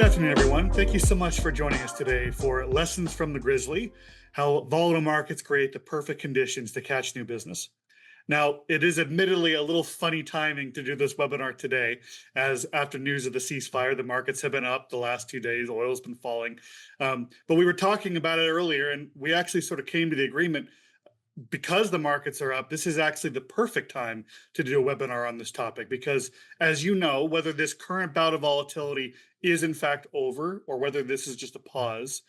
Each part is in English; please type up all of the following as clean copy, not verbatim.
afternoon, everyone. Thank you so much for joining us today for Lessons from the Grizzly, how volatile markets create the perfect conditions to catch new business. Now, it is admittedly a little funny timing to do this webinar today, as after news of the ceasefire, the markets have been up the last 2 days, oil's been falling. But we were talking about it earlier, and we actually sort of came to the agreement because the markets are up, this is actually the perfect time to do a webinar on this topic because, as you know, whether this current bout of volatility is in fact over or whether this is just a pause,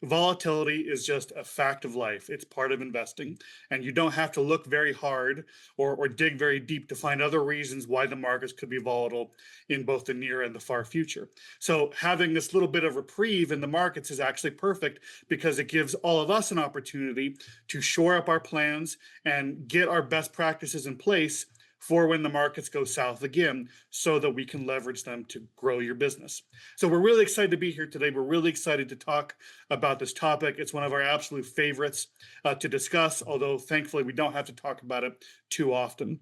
volatility is just a fact of life. It's part of investing, and you don't have to look very hard or dig very deep to find other reasons why the markets could be volatile in both the near and the far future. So having this little bit of reprieve in the markets is actually perfect because it gives all of us an opportunity to shore up our plans and get our best practices in place for when the markets go south again so that we can leverage them to grow your business. So we're really excited to be here today. We're really excited to talk about this topic. It's one of our absolute favorites to discuss, although thankfully we don't have to talk about it too often.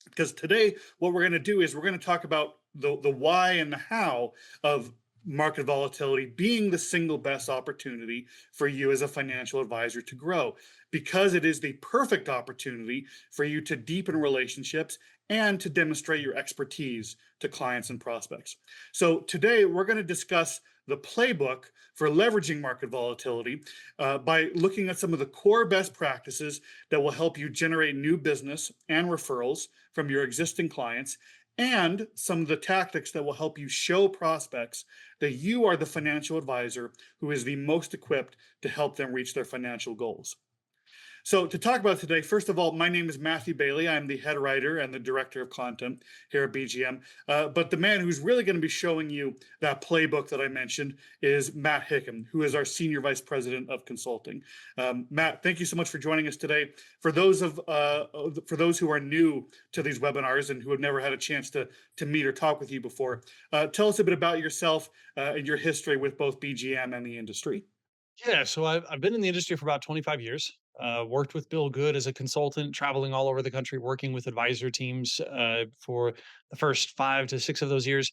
Because today, what we're going to do is we're going to talk about the why and the how of market volatility being the single best opportunity for you as a financial advisor to grow, because it is the perfect opportunity for you to deepen relationships and to demonstrate your expertise to clients and prospects. So today we're going to discuss the playbook for leveraging market volatility by looking at some of the core best practices that will help you generate new business and referrals from your existing clients, and some of the tactics that will help you show prospects that you are the financial advisor who is the most equipped to help them reach their financial goals. So to talk about today, first of all, my name is Matthew Bailey. I'm the head writer and the director of content here at BGM. But the man who's really going to be showing you that playbook that I mentioned is Matt Hicken, who is our senior vice president of consulting. Matt, thank you so much for joining us today. For those who are new to these webinars and who have never had a chance to meet or talk with you before, tell us a bit about yourself and your history with both BGM and the industry. Yeah, so I've been in the industry for about 25 years. Worked with Bill Good as a consultant, traveling all over the country, working with advisor teams for the first 5 to 6 of those years.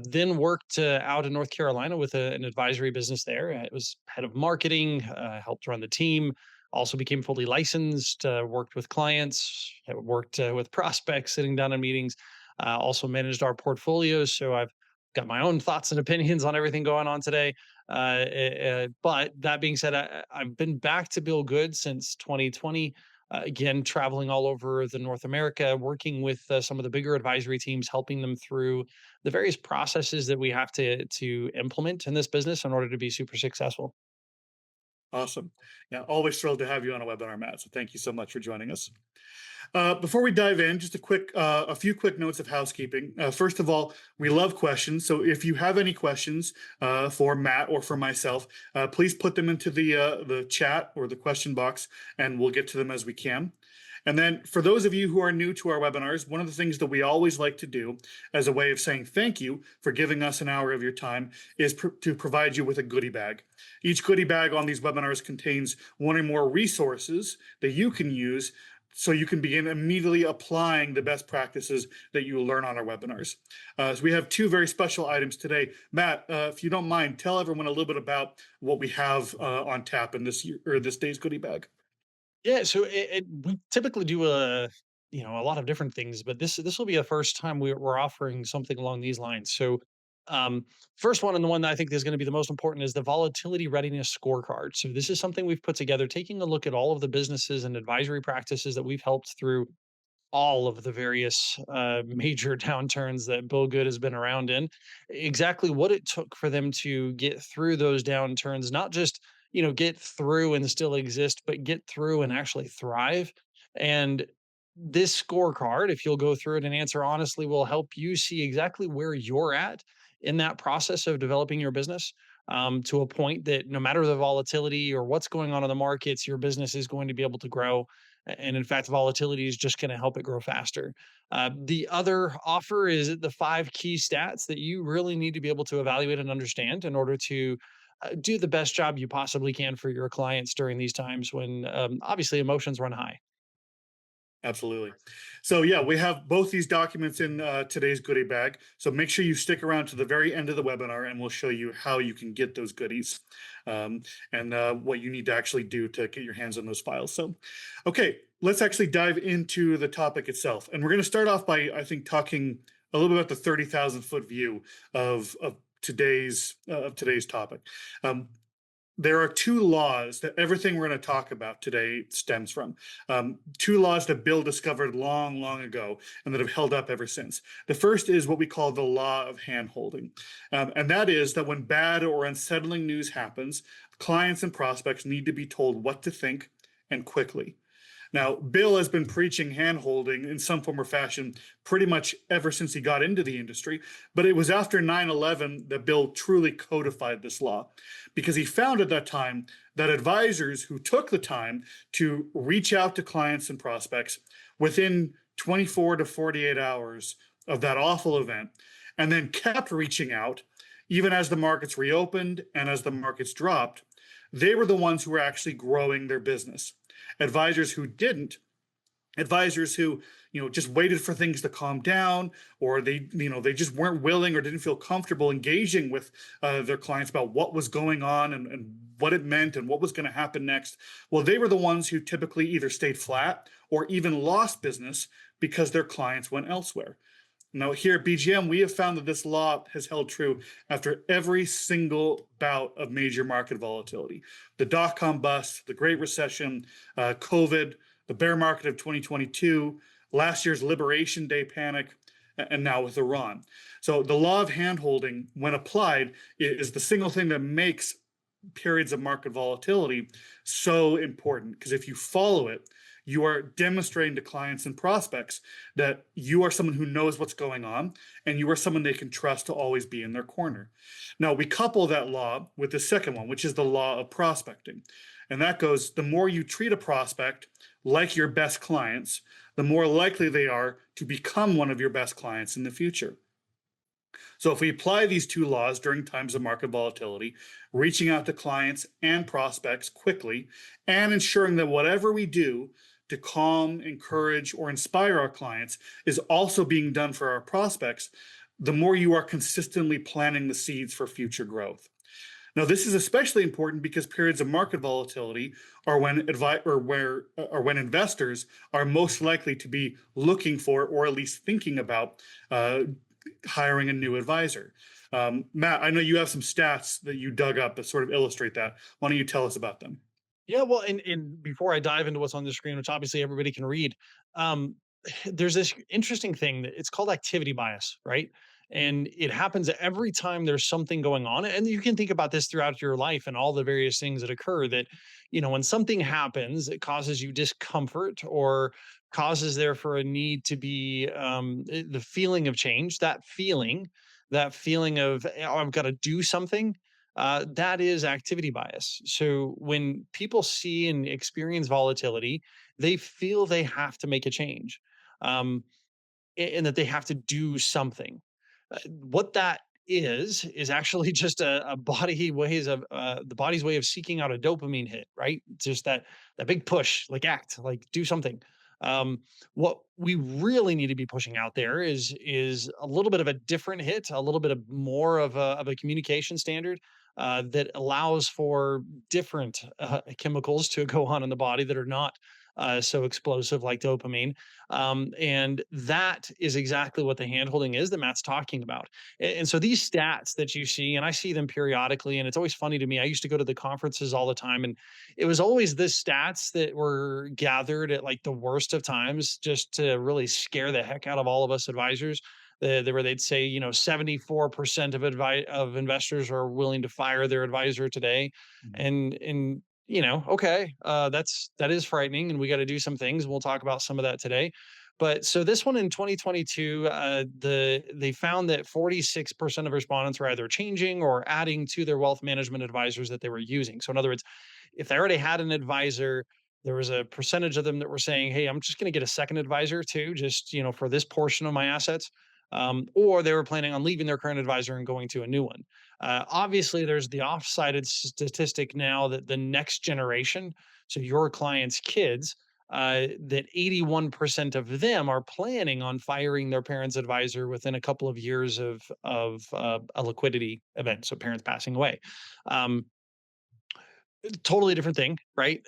Then worked out in North Carolina with an advisory business there. I was head of marketing, helped run the team. Also became fully licensed. Worked with clients, worked with prospects, sitting down in meetings. Also managed our portfolios. So I've got my own thoughts and opinions on everything going on today. But that being said, I've been back to Bill Good since 2020. Again, traveling all over the North America, working with some of the bigger advisory teams, helping them through the various processes that we have to implement in this business in order to be super successful. Awesome. Yeah, always thrilled to have you on a webinar, Matt. So thank you so much for joining us. Before we dive in, just a few quick notes of housekeeping. First of all, we love questions. So if you have any questions for Matt or for myself, please put them into the chat or the question box, and we'll get to them as we can. And then for those of you who are new to our webinars, one of the things that we always like to do as a way of saying thank you for giving us an hour of your time is to provide you with a goodie bag. Each goodie bag on these webinars contains one or more resources that you can use so you can begin immediately applying the best practices that you will learn on our webinars. So we have two very special items today. Matt, if you don't mind, tell everyone a little bit about what we have on tap in this day's goodie bag. Yeah, so we typically do a lot of different things, but this will be the first time we're offering something along these lines. So, um, first one and the one that I think is going to be the most important is the volatility readiness scorecard. So this is something we've put together, taking a look at all of the businesses and advisory practices that we've helped through all of the various major downturns that Bill Good has been around in, exactly what it took for them to get through those downturns, not just, get through and still exist, but get through and actually thrive. And this scorecard, if you'll go through it and answer honestly, will help you see exactly where you're at in that process of developing your business, to a point that no matter the volatility or what's going on in the markets, your business is going to be able to grow. And in fact, volatility is just going to help it grow faster. The other offer is the 5 key stats that you really need to be able to evaluate and understand in order to do the best job you possibly can for your clients during these times when obviously emotions run high. Absolutely. So yeah, we have both these documents in today's goodie bag. So make sure you stick around to the very end of the webinar, and we'll show you how you can get those goodies, um, and what you need to actually do to get your hands on those files. So, okay, let's actually dive into the topic itself, and we're going to start off by, I think, talking a little bit about the 30,000 foot view of today's topic. Um, there are two laws that everything we're going to talk about today stems from. Two laws that Bill discovered long, long ago and that have held up ever since. The first is what we call the law of handholding. And that is that when bad or unsettling news happens, clients and prospects need to be told what to think and quickly. Now, Bill has been preaching handholding in some form or fashion pretty much ever since he got into the industry, but it was after 9/11 that Bill truly codified this law because he found at that time that advisors who took the time to reach out to clients and prospects within 24 to 48 hours of that awful event and then kept reaching out even as the markets reopened and as the markets dropped, they were the ones who were actually growing their business. Advisors who didn't, advisors who just waited for things to calm down, or they just weren't willing or didn't feel comfortable engaging with their clients about what was going on and what it meant and what was going to happen next. Well, they were the ones who typically either stayed flat or even lost business because their clients went elsewhere. Now, here at BGM, we have found that this law has held true after every single bout of major market volatility. The dot-com bust, the Great Recession, COVID, the bear market of 2022, last year's Liberation Day panic, and now with Iran. So the law of handholding, when applied, is the single thing that makes periods of market volatility so important. Because if you follow it, you are demonstrating to clients and prospects that you are someone who knows what's going on and you are someone they can trust to always be in their corner. Now, we couple that law with the second one, which is the law of prospecting. And that goes, the more you treat a prospect like your best clients, the more likely they are to become one of your best clients in the future. So if we apply these two laws during times of market volatility, reaching out to clients and prospects quickly, and ensuring that whatever we do to calm, encourage, or inspire our clients is also being done for our prospects, the more you are consistently planting the seeds for future growth. Now, this is especially important because periods of market volatility are when when investors are most likely to be looking for, or at least thinking about, hiring a new advisor. Matt, I know you have some stats that you dug up that sort of illustrate that. Why don't you tell us about them? Yeah, well, and before I dive into what's on the screen, which obviously everybody can read, um, there's this interesting thing that it's called activity bias, right? And it happens every time there's something going on. And you can think about this throughout your life and all the various things that occur that, when something happens, it causes you discomfort or causes there for a need to be the feeling of change, that feeling of, oh, I've got to do something, that is activity bias. So when people see and experience volatility, they feel they have to make a change, um, and that they have to do something. What that is actually just a body ways of the body's way of seeking out a dopamine hit, right? Just that big push, like act, like do something. Um, what we really need to be pushing out there is a little bit of a different hit, a little bit of more of a communication standard that allows for different chemicals to go on in the body that are not so explosive like dopamine. And that is exactly what the handholding is that Matt's talking about. And so these stats that you see, and I see them periodically, and it's always funny to me. I used to go to the conferences all the time, and it was always the stats that were gathered at like the worst of times just to really scare the heck out of all of us advisors. Where they'd say, 74% of investors are willing to fire their advisor today. Mhm. And okay, that is frightening, and we got to do some things. We'll talk about some of that today. But so this one in 2022, they found that 46% of respondents were either changing or adding to their wealth management advisors that they were using. So in other words, if they already had an advisor, there was a percentage of them that were saying, "Hey, I'm just going to get a second advisor too, just for this portion of my assets." Or they were planning on leaving their current advisor and going to a new one. Obviously, there's the off-sided statistic now that the next generation, so your clients' kids, that 81% of them are planning on firing their parents' advisor within a couple of years of a liquidity event, so parents passing away. Um, Totally different thing, right?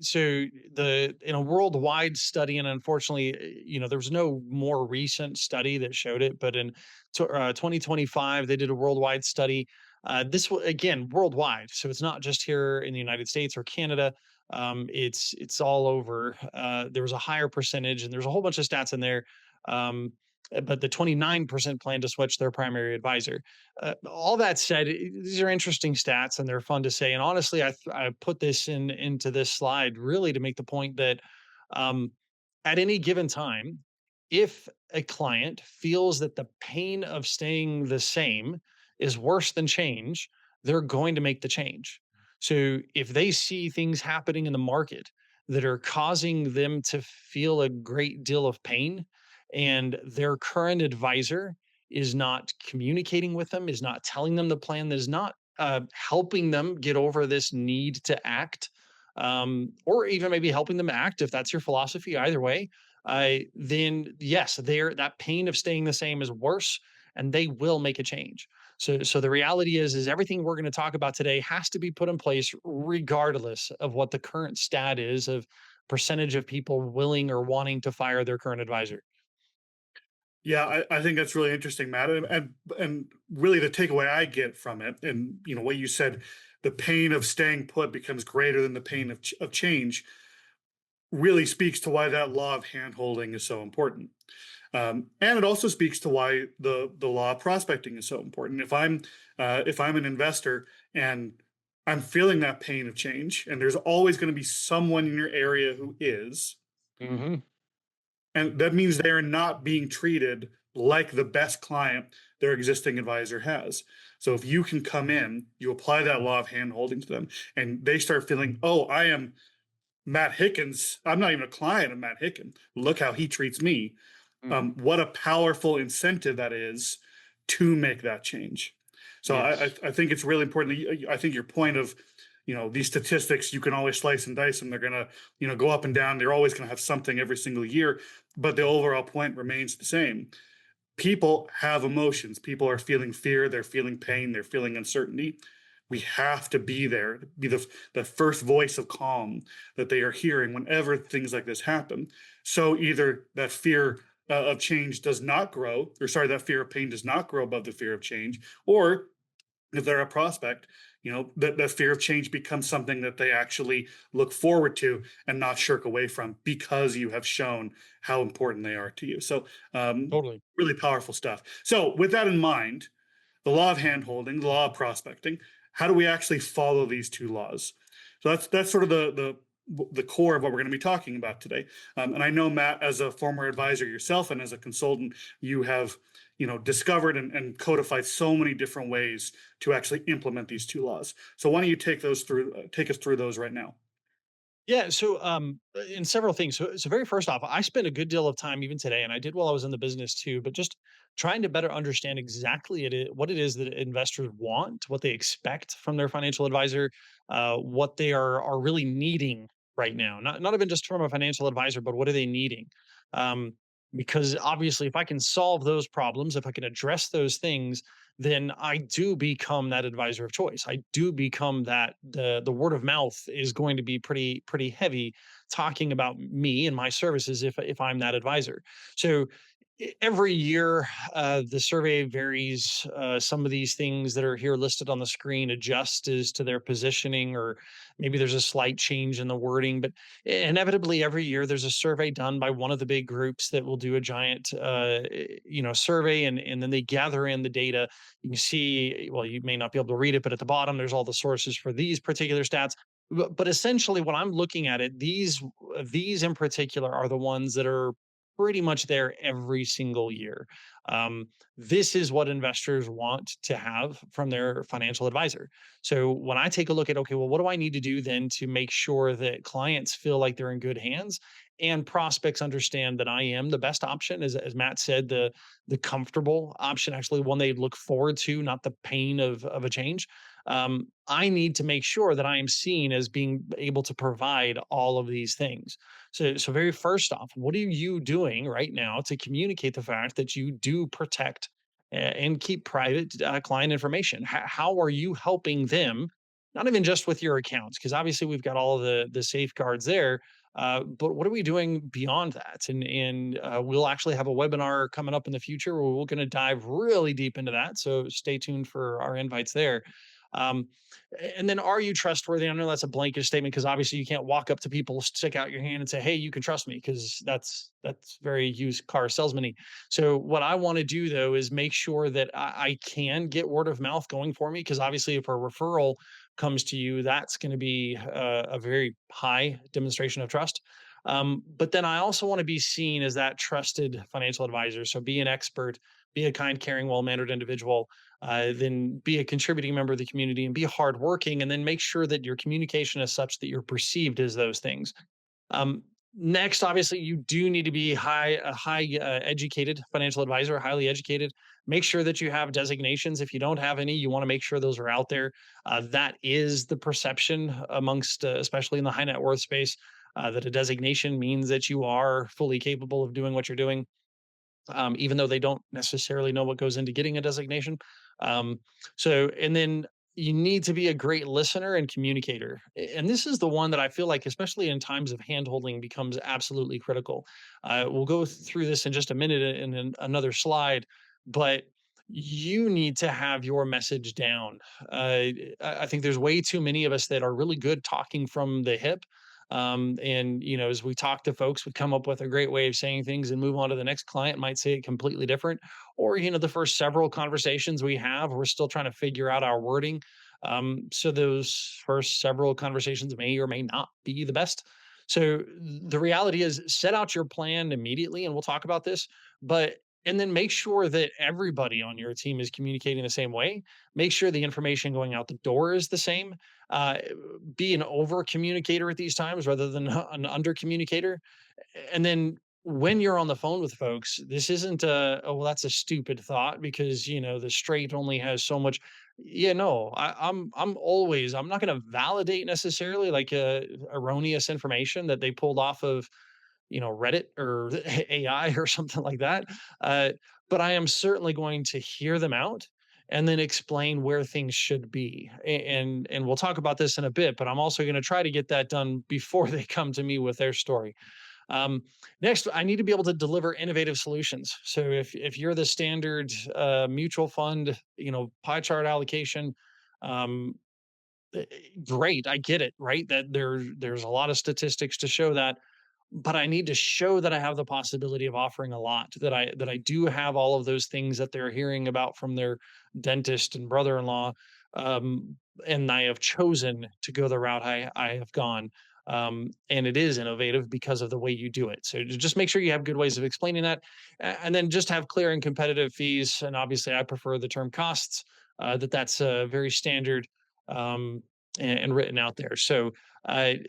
So the in a worldwide study, and unfortunately, there was no more recent study that showed it, but in 2025, they did a worldwide study. This was again worldwide, so it's not just here in the United States or Canada. It's all over. There was a higher percentage, and there's a whole bunch of stats in there. Um, but the 29% plan to switch their primary advisor. All that said, these are interesting stats and they're fun to say. And honestly, I put this into this slide really to make the point that um, at any given time, if a client feels that the pain of staying the same is worse than change, they're going to make the change. So if they see things happening in the market that are causing them to feel a great deal of pain, and their current advisor is not communicating with them, is not telling them the plan, that is not helping them get over this need to act, or even maybe helping them act if that's your philosophy. Either way, then yes, that pain of staying the same is worse, and they will make a change. So the reality is everything we're going to talk about today has to be put in place regardless of what the current stat is of percentage of people willing or wanting to fire their current advisor. Yeah, I think that's really interesting, Matt, and really the takeaway I get from it, and what you said, the pain of staying put becomes greater than the pain of change, really speaks to why that law of handholding is so important. And it also speaks to why the law of prospecting is so important. If I'm an investor and I'm feeling that pain of change, and there's always going to be someone in your area who is, Hmm. and that means they are not being treated like the best client their existing advisor has. So if you can come in, you apply that law of handholding to them, and they start feeling, oh, I am Matt Hickens. I'm not even a client of Matt Hicken. Look how he treats me. Hmm. What a powerful incentive that is to make that change. So Yes. I think it's really important. I think your point of, these statistics, you can always slice and dice them. They're gonna, go up and down. They're always gonna have something every single year, but the overall point remains the same. People have emotions. People are feeling fear. They're feeling pain. They're feeling uncertainty. We have to be there, be the first voice of calm that they are hearing whenever things like this happen. So either that fear of change does not grow, or sorry, that fear of pain does not grow above the fear of change, or if they're a prospect, that fear of change becomes something that they actually look forward to and not shirk away from because you have shown how important they are to you. So, Totally. really powerful stuff. So, with that in mind, the law of handholding, the law of prospecting, how do we actually follow these two laws? So that's sort of the core of what we're going to be talking about today. And I know, Matt, as a former advisor yourself and as a consultant, you have discovered and codified so many different ways to actually implement these two laws. So why don't you take us through those right now? Yeah. So, in several things. So very first off, I spent a good deal of time even today, and I did while I was in the business too, but just trying to better understand exactly what it is that investors want, what they expect from their financial advisor, what they are really needing right now. Not even just from a financial advisor, but what are they needing? Um, because obviously, if I can solve those problems, if I can address those things, then I do become that advisor of choice. I do become that the word of mouth is going to be pretty heavy talking about me and my services if I'm that advisor. So every year the survey varies. Some of these things that are here listed on the screen adjust as to their positioning, or maybe there's a slight change in the wording, but inevitably every year there's a survey done by one of the big groups that will do a giant survey, and then they gather in the data. You can see, well, you may not be able to read it, but at the bottom, there's all the sources for these particular stats. But essentially, when I'm looking at it, these in particular are the ones that are pretty much there every single year. Um, this is what investors want to have from their financial advisor. So when I take a look at, okay, well, what do I need to do then to make sure that clients feel like they're in good hands and prospects understand that I am the best option, as Matt said, the comfortable option, actually one they look forward to, not the pain of a change. I need to make sure that I am seen as being able to provide all of these things. So very first off, what are you doing right now to communicate the fact that you do protect and keep private client information? How are you helping them? Not even just with your accounts, because obviously we've got all of the safeguards there. But what are we doing beyond that? And we'll actually have a webinar coming up in the future where we're going to dive really deep into that. So stay tuned for our invites there. Um, and then, are you trustworthy? I know that's a blanket statement because obviously you can't walk up to people, stick out your hand, and say, "Hey, you can trust me," because that's very used car salesman-y. So, what I want to do though is make sure that I can get word of mouth going for me, because obviously, if a referral comes to you, that's going to be a very high demonstration of trust. But then I also want to be seen as that trusted financial advisor. So, be an expert, be a kind, caring, well mannered individual, then be a contributing member of the community and be hardworking, and then make sure that your communication is such that you're perceived as those things. Um, Next, obviously, you do need to be a high educated financial advisor, highly educated. Make sure that you have designations. If you don't have any, you want to make sure those are out there. That is the perception amongst, especially in the high net worth space, that a designation means that you are fully capable of doing what you're doing, even though they don't necessarily know what goes into getting a designation. Um, and then you need to be a great listener and communicator. And this is the one that I feel like, especially in times of handholding, becomes absolutely critical. We'll go through this in just a minute in another slide, but you need to have your message down. I think there's way too many of us that are really good talking from the hip, and as we talk to folks, we come up with a great way of saying things and move on to the next client, might say it completely different. Or, the first several conversations we have, we're still trying to figure out our wording. So those first several conversations may or may not be the best. So the reality is, set out your plan immediately, and we'll talk about this, but and then make sure that everybody on your team is communicating the same way. Make sure the information going out the door is the same. uh, be an over communicator at these times rather than an under communicator. And then when you're on the phone with folks, this isn't oh, well, that's a stupid thought because the straight only has so much. Yeah, no, I'm not going to validate necessarily like erroneous information that they pulled off of Reddit or AI or something like that. Uh, but I am certainly going to hear them out and then explain where things should be. And we'll talk about this in a bit, but I'm also going to try to get that done before they come to me with their story. Um, Next, I need to be able to deliver innovative solutions. So if you're the standard mutual fund, pie chart allocation, um, great, I get it, right? That there's a lot of statistics to show that, but I need to show that I have the possibility of offering a lot, that I do have all of those things that they're hearing about from their dentist and brother-in-law, um, and I have chosen to go the route I have gone. And it is innovative because of the way you do it. So just make sure you have good ways of explaining that, and then just have clear and competitive fees. And obviously, I prefer the term costs. That's very standard, um, and written out there. So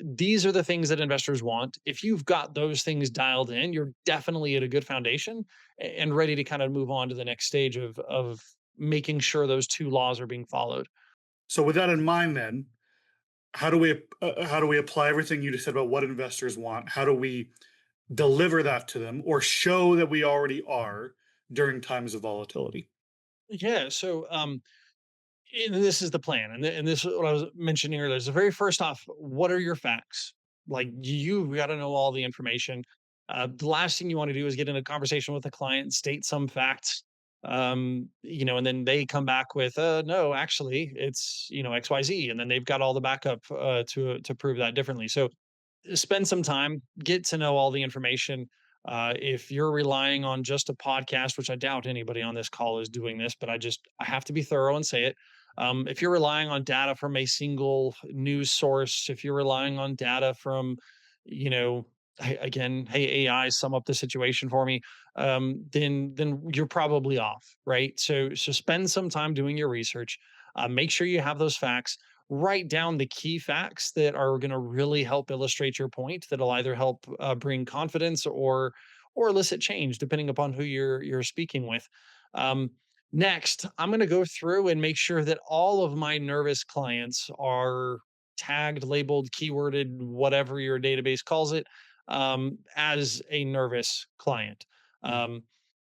these are the things that investors want. If you've got those things dialed in, you're definitely at a good foundation and ready to kind of move on to the next stage of making sure those two laws are being followed. So with that in mind, then how do we apply everything you just said about what investors want? How do we deliver that to them or show that we already are during times of volatility? Yeah. So and this is the plan, and this is what I was mentioning earlier. So very first off, what are your facts? Like you got to know all the information. The last thing you want to do is get in a conversation with a client, state some facts, and then they come back with, no, actually, it's X Y Z, and then they've got all the backup to prove that differently. So spend some time, get to know all the information. If you're relying on just a podcast, which I doubt anybody on this call is doing this, but I have to be thorough and say it. If you're relying on data from a single news source, if you're relying on data from, hey, again, hey AI, sum up the situation for me, then you're probably off, right? So spend some time doing your research. Make sure you have those facts, write down the key facts that are going to really help illustrate your point, that'll either help bring confidence or elicit change depending upon who you're speaking with. um, Next, I'm going to go through and make sure that all of my nervous clients are tagged, labeled, keyworded, whatever your database calls it, as a nervous client. Mm, Um,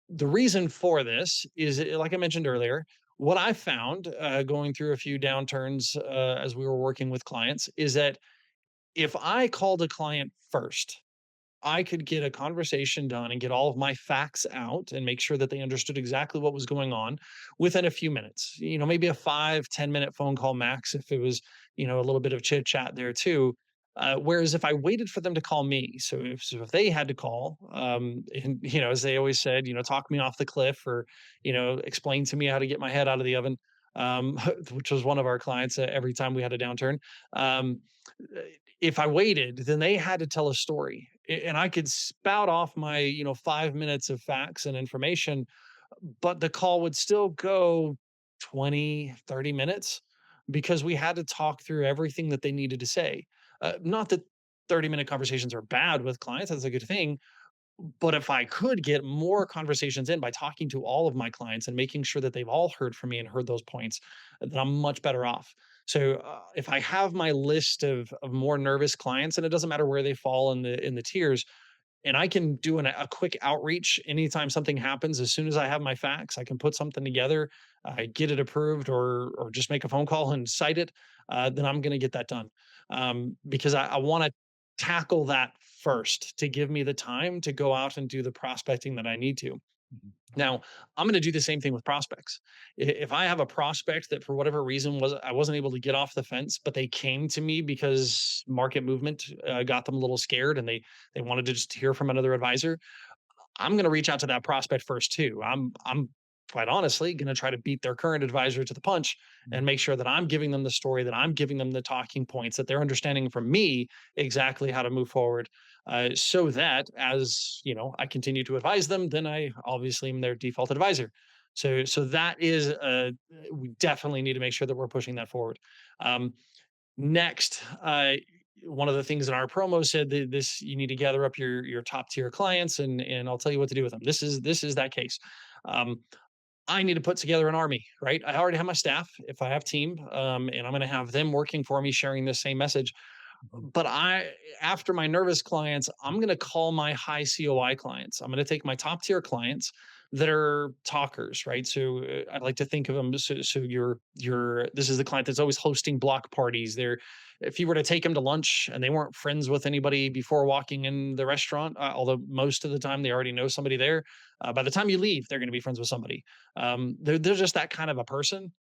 the reason for this is, like I mentioned earlier, what I found going through a few downturns as we were working with clients is that if I called a client first, I could get a conversation done and get all of my facts out and make sure that they understood exactly what was going on within a few minutes. Maybe a 5-10 minute phone call max if it was, a little bit of chit chat there too. Whereas if I waited for them to call me, so if they had to call, and as they always said, talk me off the cliff or, explain to me how to get my head out of the oven, which was one of our clients every time we had a downturn. Um, if I waited, then they had to tell a story. And I could spout off my, 5 minutes of facts and information, but the call would still go 20, 30 minutes because we had to talk through everything that they needed to say. Not that 30-minute conversations are bad with clients, that's a good thing. But if I could get more conversations in by talking to all of my clients and making sure that they've all heard from me and heard those points, then I'm much better off. So if I have my list of more nervous clients, and it doesn't matter where they fall in the tiers, and I can do a quick outreach anytime something happens. As soon as I have my facts, I can put something together, get it approved, or just make a phone call and cite it. Then I'm going to get that done because I want to tackle that first to give me the time to go out and do the prospecting that I need to. mhm, Now, I'm going to do the same thing with prospects. If I have a prospect that for whatever reason I wasn't able to get off the fence, but they came to me because market movement got them a little scared and they wanted to just hear from another advisor, I'm going to reach out to that prospect first too. I'm quite honestly going to try to beat their current advisor to the punch mm, and make sure that I'm giving them the story, that I'm giving them the talking points, that they're understanding from me exactly how to move forward, so that as I continue to advise them, then I obviously am their default advisor. So that is we definitely need to make sure that we're pushing that forward. Um, Next, one of the things in our promo said that this you need to gather up your top tier clients, and I'll tell you what to do with them. This is that case. Um, I need to put together an army, right? I already have my staff. If I have team, and I'm going to have them working for me, sharing this same message. mhm, But after my nervous clients, I'm going to call my high COI clients. I'm going to take my top tier clients that are talkers, right? So I'd like to think of them. So this is the client that's always hosting block parties. If you were to take them to lunch and they weren't friends with anybody before walking in the restaurant, although most of the time they already know somebody there. By the time you leave, they're going to be friends with somebody. They're just that kind of a person.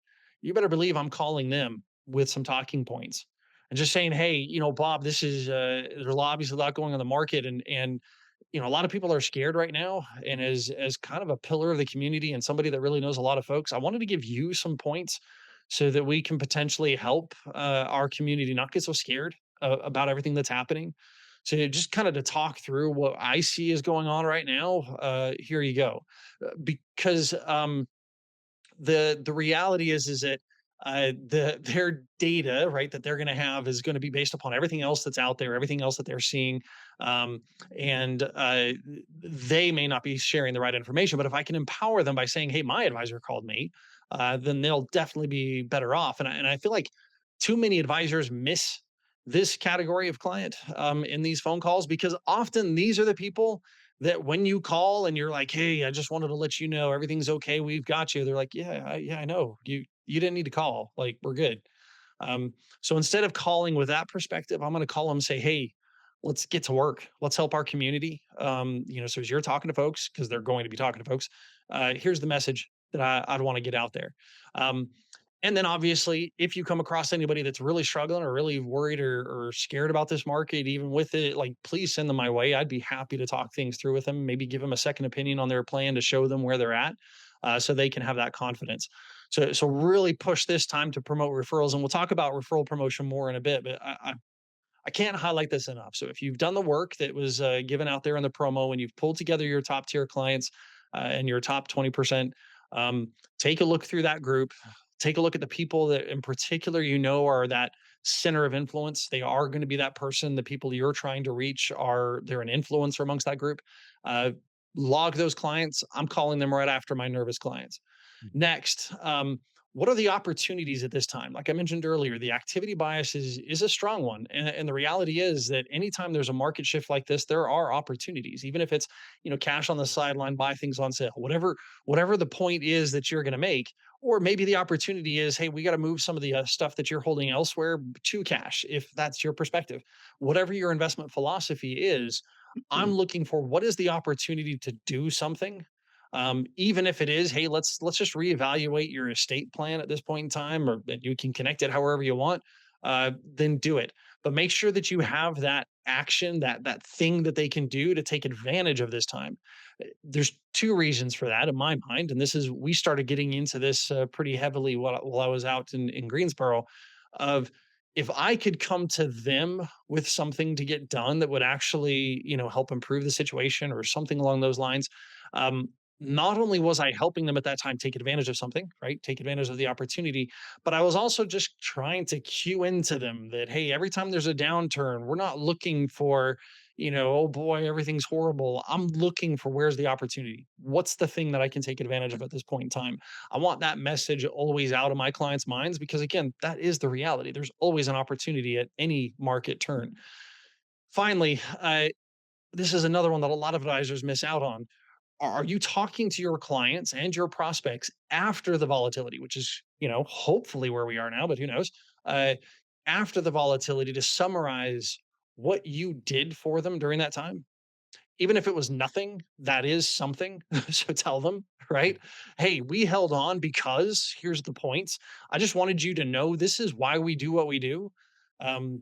You better believe I'm calling them with some talking points and just saying, "Hey, Bob, this is there's obviously a lot going on the market, and a lot of people are scared right now. And as kind of a pillar of the community and somebody that really knows a lot of folks, I wanted to give you some points so that we can potentially help our community not get so scared about everything that's happening. So just kind of to talk through what I see is going on right now. Here you go, because the reality is that their data, right, that they're going to have is going to be based upon everything else that's out there, everything else that they're seeing, um, and they may not be sharing the right information. But if I can empower them by saying, "Hey, my advisor called me," then they'll definitely be better off. And I feel like too many advisors miss this category of client in these phone calls because often these are the people that when you call and you're like, "Hey, I just wanted to let you know everything's okay. We've got you." They're like, "Yeah, I know. You didn't need to call. Like, we're good." So instead of calling with that perspective, I'm going to call them and say, "Hey, let's get to work. Let's help our community." So as you're talking to folks, because they're going to be talking to folks, here's the message that I'd want to get out there. Um, and then obviously, if you come across anybody that's really struggling or really worried or scared about this market, even with it, like please send them my way. I'd be happy to talk things through with them, maybe give them a second opinion on their plan to show them where they're at, so they can have that confidence. So really push this time to promote referrals, and we'll talk about referral promotion more in a bit. But I can't highlight this enough. So if you've done the work that was given out there in the promo, and you've pulled together your top tier clients and your top 20%, take a look through that group. Take a look at the people that, in particular, are that center of influence. They are going to be that person. The people you're trying to reach they're an influencer amongst that group. Uh, log those clients. I'm calling them right after my nervous clients. Mhm. Next, what are the opportunities at this time? Like I mentioned earlier, the activity bias is a strong one, and the reality is that anytime there's a market shift like this, there are opportunities. Even if it's cash on the sideline, buy things on sale, whatever the point is that you're going to make, or maybe the opportunity is, hey, we got to move some of the stuff that you're holding elsewhere to cash, if that's your perspective. Whatever your investment philosophy is, I'm looking for what is the opportunity to do something, even if it is, hey, let's just reevaluate your estate plan at this point in time, or that you can connect it however you want. Then do it, but make sure that you have that action, that thing that they can do to take advantage of this time. There's two reasons for that in my mind, and this is we started getting into this pretty heavily while I was out in Greensboro. Of if I could come to them with something to get done that would actually help improve the situation or something along those lines. Um, not only was I helping them at that time take advantage of something, right? Take advantage of the opportunity, but I was also just trying to cue into them that, hey, every time there's a downturn, we're not looking for, oh boy, everything's horrible. I'm looking for where's the opportunity? What's the thing that I can take advantage of at this point in time? I want that message always out of my clients' minds because, again, that is the reality. There's always an opportunity at any market turn. Finally, this is another one that a lot of advisors miss out on. Are you talking to your clients and your prospects after the volatility, which is, hopefully where we are now, but who knows? Uh, After the volatility to summarize what you did for them during that time? Even if it was nothing, that is something. So tell them, right? Hey, we held on because here's the points. I just wanted you to know this is why we do what we do.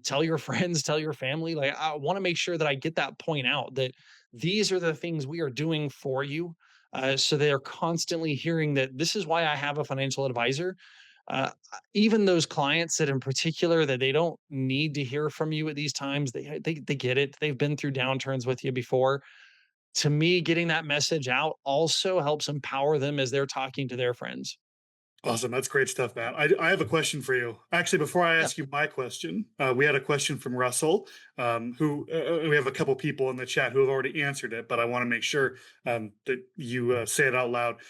Tell your friends, tell your family. Like, I want to make sure that I get that point out that these are the things we are doing for you. So they're constantly hearing that this is why I have a financial advisor. Even those clients that in particular that they don't need to hear from you at these times, they get it. They've been through downturns with you before. To me, getting that message out also helps empower them as they're talking to their friends. Awesome. That's great stuff, Matt. I have a question for you. Actually, before I Yeah. ask you my question, we had a question from Russell, who we have a couple people in the chat who have already answered it, but I want to make sure that you say it out loud.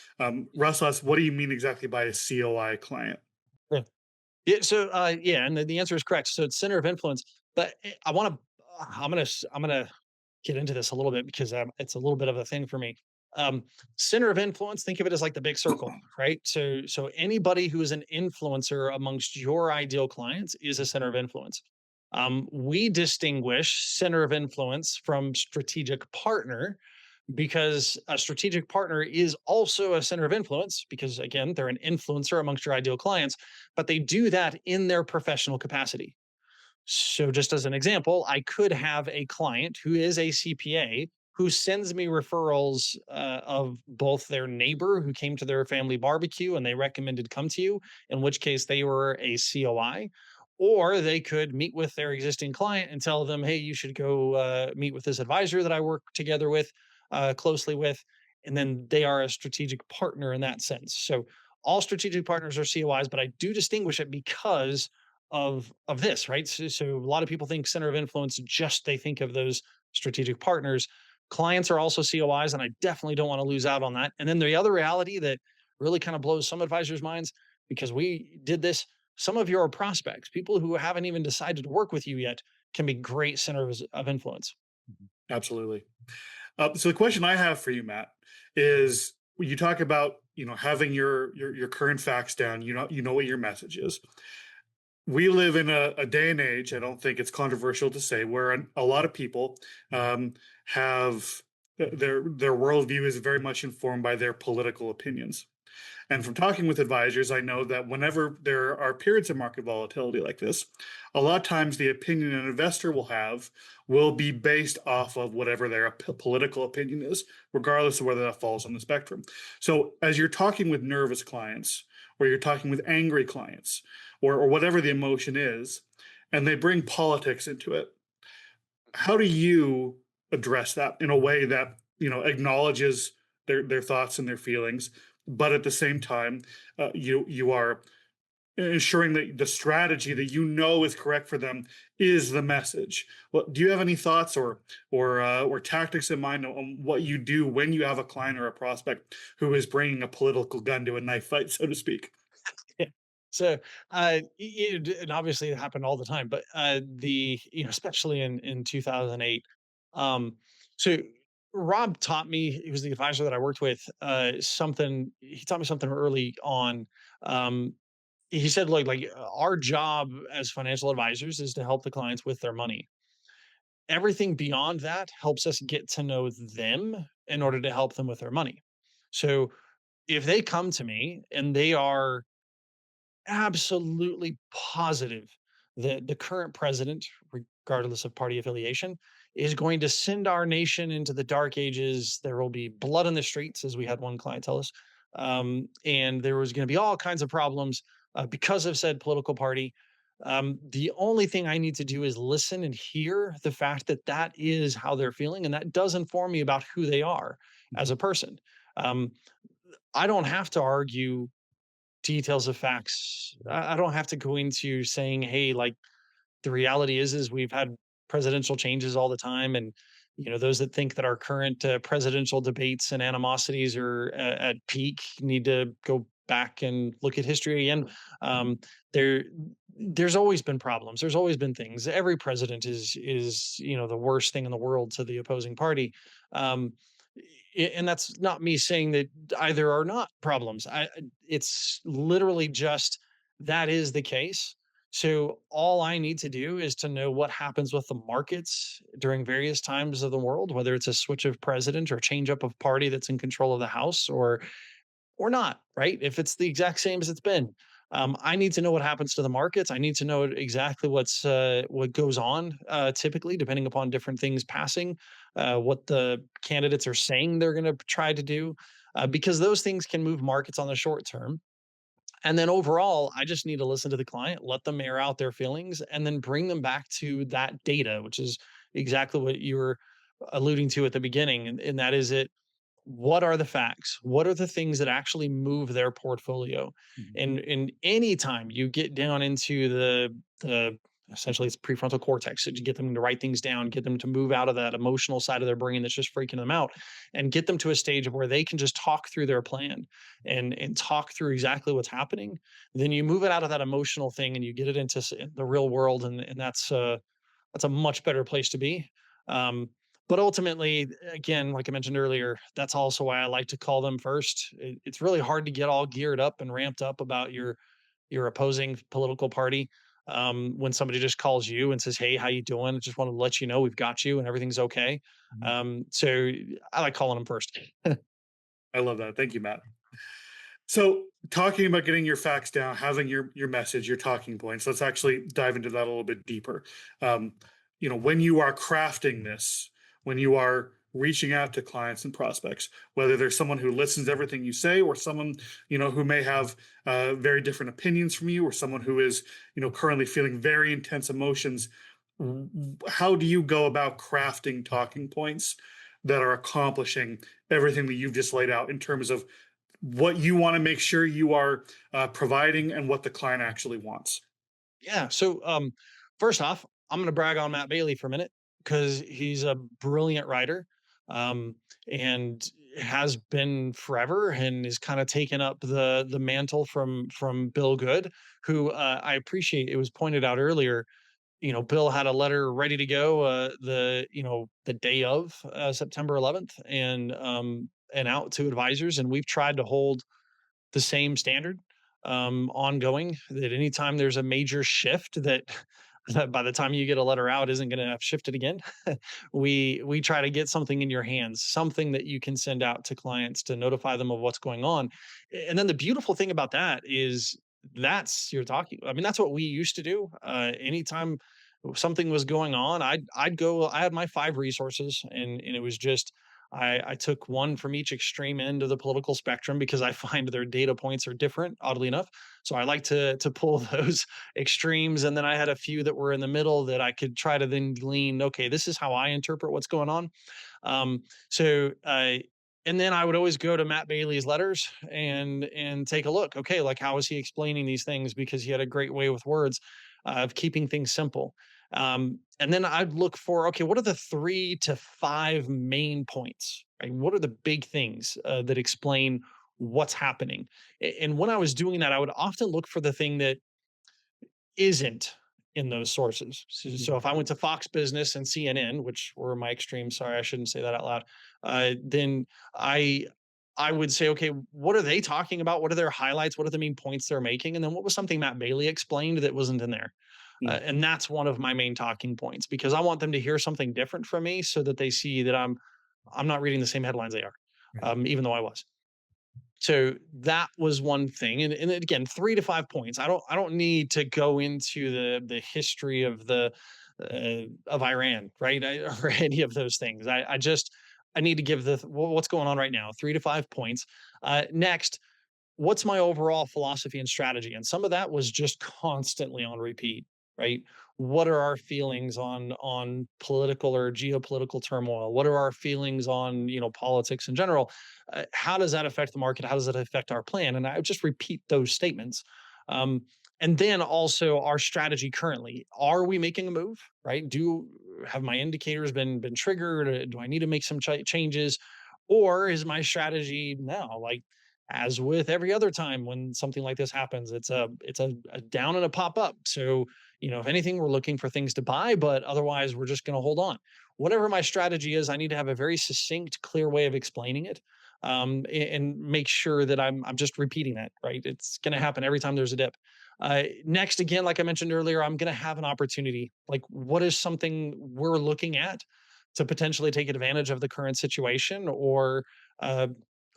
Russell asks, what do you mean exactly by a COI client? Yeah. Yeah. So, yeah, and the answer is correct. So it's center of influence. But I want to. I'm gonna get into this a little bit because it's a little bit of a thing for me. Um, Center of influence. Think of it as like the big circle, right? So anybody who is an influencer amongst your ideal clients is a center of influence. We distinguish center of influence from strategic partner because a strategic partner is also a center of influence because again they're an influencer amongst your ideal clients, but they do that in their professional capacity. So just as an example, I could have a client who is a CPA who sends me referrals of both their neighbor who came to their family barbecue and they recommended come to you, in which case they were a COI. Or they could meet with their existing client and tell them, hey, you should go meet with this advisor that I work together with closely with. And then they are a strategic partner in that sense. So all strategic partners are COIs, but I do distinguish it because of this, right? So a lot of people think center of influence, just they think of those strategic partners. Clients are also COIs, and I definitely don't want to lose out on that. And then the other reality that really kind of blows some advisors' minds because we did this. Some of your prospects, people who haven't even decided to work with you yet, can be great centers of influence. Absolutely. So the question I have for you, Matt, is when you talk about having your current facts down, you know what your message is. We live in a day and age, I don't think it's controversial to say, where a lot of people have their worldview is very much informed by their political opinions. And from talking with advisors, I know that whenever there are periods of market volatility like this, a lot of times the opinion an investor will have will be based off of whatever their political opinion is, regardless of whether that falls on the spectrum. So, as you're talking with nervous clients, or you're talking with angry clients, or whatever the emotion is, and they bring politics into it, how do you address that in a way that acknowledges their thoughts and their feelings, but at the same time, you are ensuring that the strategy that you know is correct for them is the message. Well, do you have any thoughts or tactics in mind on what you do when you have a client or a prospect who is bringing a political gun to a knife fight, so to speak? Yeah. So, and obviously it happened all the time, but especially in 2008. Um, so Rob taught me, he was the advisor that I worked with, something, he taught me something early on. Um, he said, like our job as financial advisors is to help the clients with their money. Everything beyond that helps us get to know them in order to help them with their money. So if they come to me and they are absolutely positive that the current president, regardless of party affiliation, is going to send our nation into the dark ages. There will be blood in the streets, as we had one client tell us. And there was going to be all kinds of problems because of said political party. The only thing I need to do is listen and hear the fact that that is how they're feeling. And that does inform me about who they are as a person. Um, I don't have to argue details of facts. I don't have to go into saying, "Hey, like the reality is we've had presidential changes all the time, and those that think that our current presidential debates and animosities are at peak need to go back and look at history again." Um, there, there's always been problems. There's always been things. Every president is the worst thing in the world to the opposing party. Um, and that's not me saying that either are not problems. It's literally just that is the case. So all I need to do is to know what happens with the markets during various times of the world, whether it's a switch of president or change up of party that's in control of the house or not, right? If it's the exact same as it's been, I need to know what happens to the markets. I need to know exactly what goes on, typically, depending upon different things passing, what the candidates are saying they're going to try to do, because those things can move markets on the short term. And then overall, I just need to listen to the client, let them air out their feelings, and then bring them back to that data, which is exactly what you were alluding to at the beginning. And that is it. What are the facts? What are the things that actually move their portfolio? Mhm. And anytime you get down into the essentially it's prefrontal cortex, so to get them to write things down, get them to move out of that emotional side of their brain that's just freaking them out, and get them to a stage where they can just talk through their plan and talk through exactly what's happening. Then you move it out of that emotional thing and you get it into the real world, and that's a much better place to be. Um, but ultimately, again, like I mentioned earlier, that's also why I like to call them first. It's really hard to get all geared up and ramped up about your opposing political party when somebody just calls you and says, "Hey, how you doing? I just want to let you know we've got you and everything's okay." Mhm. So I like calling them first. I love that. Thank you, Matt. So, talking about getting your facts down, having your message, your talking points. Let's actually dive into that a little bit deeper. Um, when you are crafting this, when you are reaching out to clients and prospects, whether there's someone who listens to everything you say, or someone who may have very different opinions from you, or someone who is currently feeling very intense emotions. How do you go about crafting talking points that are accomplishing everything that you've just laid out in terms of what you want to make sure you are providing and what the client actually wants? Yeah. So, first off, I'm going to brag on Matt Bailey for a minute because he's a brilliant writer, um, and has been forever, and is kind of taken up the mantle from Bill Good, who I appreciate. It was pointed out earlier. Bill had a letter ready to go the day of September 11th, and out to advisors, and we've tried to hold the same standard ongoing, that anytime there's a major shift that that by the time you get a letter out isn't going to have shifted again. We try to get something in your hands, something that you can send out to clients to notify them of what's going on. And then the beautiful thing about that is that's you're talking, I mean, that's what we used to do. Anytime something was going on, I'd go, I had my five resources, and it was just I took one from each extreme end of the political spectrum because I find their data points are different, oddly enough. So I like to pull those extremes, and then I had a few that were in the middle that I could try to then glean. Okay, this is how I interpret what's going on. Um, so And then I would always go to Matt Bailey's letters and take a look. Okay, like how is he explaining these things? Because he had a great way with words of keeping things simple. And then I'd look for, okay, what are the 3 to 5 main points? Right? What are the big things that explain what's happening? And when I was doing that, I would often look for the thing that isn't in those sources. So Mhm. if I went to Fox Business and CNN, which were my extremes, sorry, I shouldn't say that out loud. Then I I would say, okay, what are they talking about? What are their highlights? What are the main points they're making? And then what was something Matt Bailey explained that wasn't in there? Mm. And that's one of my main talking points because I want them to hear something different from me so that they see that I'm not reading the same headlines they are, Right. even though I was. So that was one thing, and again, 3 to 5 points. I don't need to go into the history of Iran, right, or any of those things. I just I need to give what's going on right now. 3 to 5 points. Next, what's my overall philosophy and strategy? And some of that was just constantly on repeat, right? What are our feelings on political or geopolitical turmoil? What are our feelings on politics in general? How does that affect the market? How does it affect our plan? And I would just repeat those statements. Um, and then also our strategy currently. Are we making a move? Right? Do have my indicators been triggered? Do I need to make some changes? Or is my strategy now like as with every other time when something like this happens, it's a down and a pop up. So, if anything, we're looking for things to buy, but otherwise we're just going to hold on. Whatever my strategy is, I need to have a very succinct, clear way of explaining it. And make sure that I'm just repeating that, right? It's going to happen every time there's a dip. Next, again, like I mentioned earlier, I'm going to have an opportunity. Like, what is something we're looking at to potentially take advantage of the current situation or uh,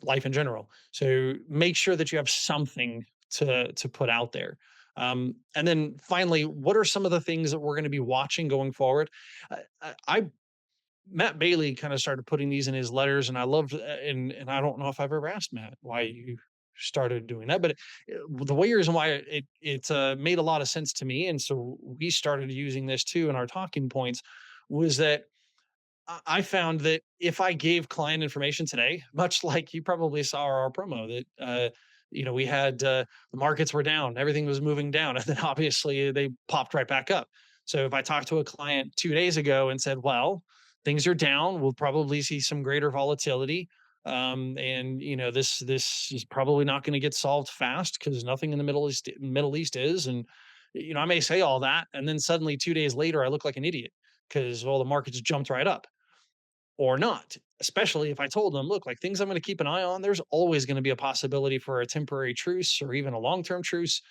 life in general? So make sure that you have something to put out there. And then finally, what are some of the things that we're going to be watching going forward? I Matt Bailey kind of started putting these in his letters, and I loved, and I don't know if I've ever asked Matt why you started doing that, but the way reason why it made a lot of sense to me, and so we started using this too in our talking points, was that I found that if I gave client information today, much like you probably saw our promo, that we had the markets were down, everything was moving down, and then obviously they popped right back up. So if I talked to a client 2 days ago and said, "Well, things are down, we'll probably see some greater volatility, and this is probably not going to get solved fast because nothing in the Middle East is," and I may say all that, and then suddenly 2 days later, I look like an idiot because the markets jumped right up or not. Especially if I told them, look, like things I'm going to keep an eye on, there's always going to be a possibility for a temporary truce or even a long term truce.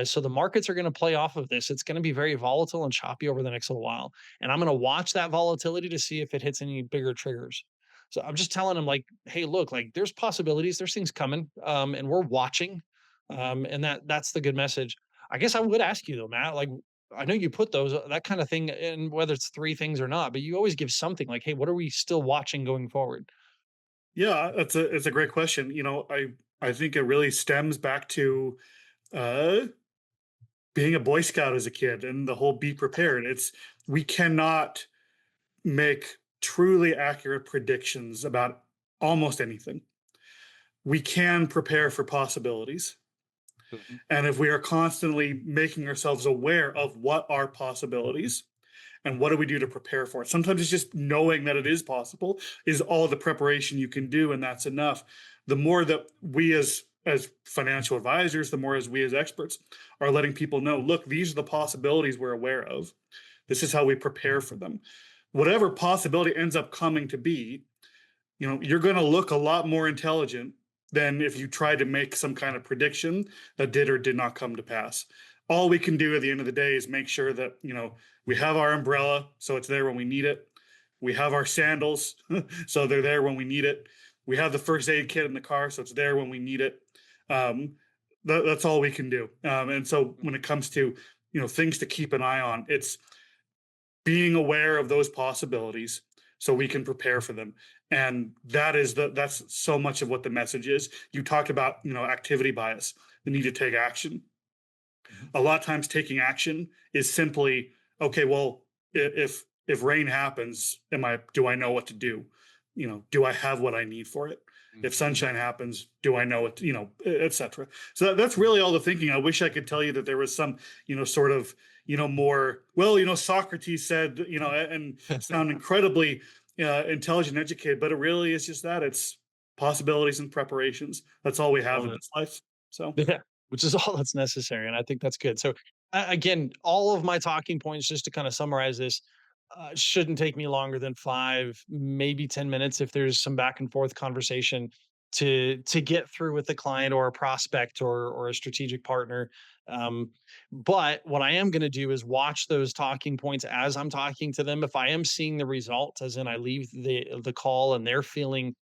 So the markets are going to play off of this. It's going to be very volatile and choppy over the next little while. And I'm going to watch that volatility to see if it hits any bigger triggers. So I'm just telling them, like, hey, look, like there's possibilities, there's things coming, and we're watching. And that's the good message. I guess I would ask you though, Matt, like I know you put those that kind of thing in whether it's 3 things or not, but you always give something like, "Hey, what are we still watching going forward?" Yeah, it's a great question. I think it really stems back to uh being a Boy Scout as a kid and the whole be prepared. It's We cannot make truly accurate predictions about almost anything. We can prepare for possibilities. Mhm. And if we are constantly making ourselves aware of what are possibilities and what do we do to prepare for it, sometimes it's just knowing that it is possible is all the preparation you can do, and that's enough. The more that we as financial advisors, the more as we as experts are letting people know, look, these are the possibilities we're aware of. This is how we prepare for them. Whatever possibility ends up coming to be, you're going to look a lot more intelligent than if you tried to make some kind of prediction that did or did not come to pass. All we can do at the end of the day is make sure that, we have our umbrella so it's there when we need it. We have our sandals so they're there when we need it. We have the first aid kit in the car so it's there when we need it. Um, that's all we can do. And so when it comes to, things to keep an eye on, it's being aware of those possibilities so we can prepare for them. And that's so much of what the message is. You talked about, activity bias, the need to take action. Mhm. A lot of times taking action is simply, okay, well, if rain happens, do I know what to do? Do I have what I need for it? If sunshine happens, do I know it, et cetera. So that's really all the thinking. I wish I could tell you that there was some, sort of, more, well, Socrates said, and sound incredibly intelligent, educated, but it really is just that it's possibilities and preparations. That's all we have Love in it. this life. So Yeah, which is all that's necessary, and I think that's good. So, again, all of my talking points, just to kind of summarize this, shouldn't take me longer than 5, maybe 10 minutes if there's some back and forth conversation to get through with the client or a prospect or a strategic partner. Um, but what I am going to do is watch those talking points as I'm talking to them. If I am seeing the results, as in I leave the call and they're feeling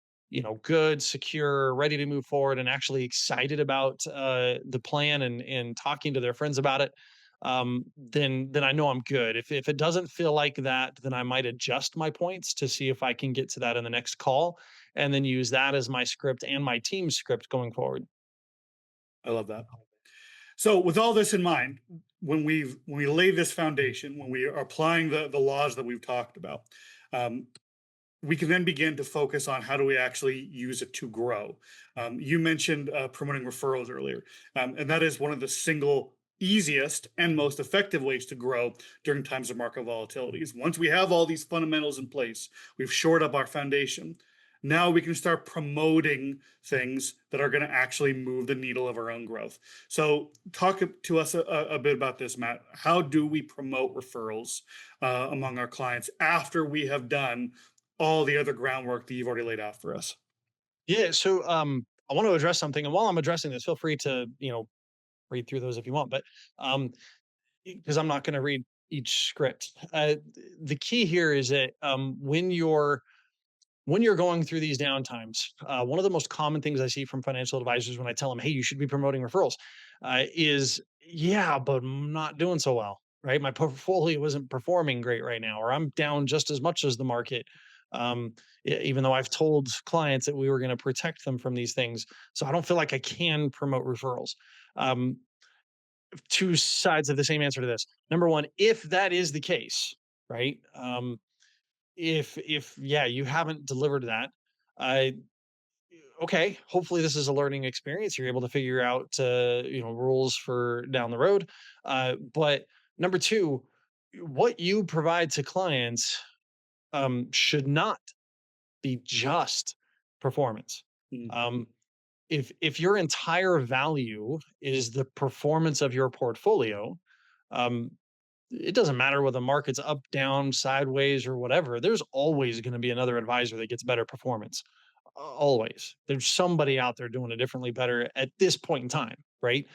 good, secure, ready to move forward, and actually excited about the plan and talking to their friends about it, then I know I'm good. If it doesn't feel like that, then I might adjust my points to see if I can get to that in the next call, and then use that as my script and my team's script going forward. I love that. So with all this in mind, when we lay this foundation, when we are applying the laws that we've talked about, um, we can then begin to focus on how do we actually use it to grow. You mentioned promoting referrals earlier, and that is one of the single easiest and most effective ways to grow during times of market volatilities. Once we have all these fundamentals in place, we've shored up our foundation. Now we can start promoting things that are going to actually move the needle of our own growth. So, talk to us a bit about this, Matt. How do we promote referrals among our clients after we have done all the other groundwork that you've already laid out for us? Yeah. So I want to address something, and while I'm addressing this, feel free to read through those if you want. But um, because I'm not going to read each script, the key here is that when you're going through these downtimes, one of the most common things I see from financial advisors when I tell them, "Hey, you should be promoting referrals," is, "Yeah, but I'm not doing so well, right? My portfolio isn't performing great right now, or I'm down just as much as the market." Um, Even though I've told clients that we were going to protect them from these things, so I don't feel like I can promote referrals. Um, Two sides of the same answer to this. Number one, if that is the case, right? If yeah, you haven't delivered that, uh okay, hopefully this is a learning experience. You're able to figure out rules for down the road. But number two, what you provide to clients should not be just performance. Mm, um if your entire value is the performance of your portfolio, um it doesn't matter whether the market's up, down, sideways, or whatever. There's always going to be another advisor that gets better performance. Always. There's somebody out there doing it differently better at this point in time, right?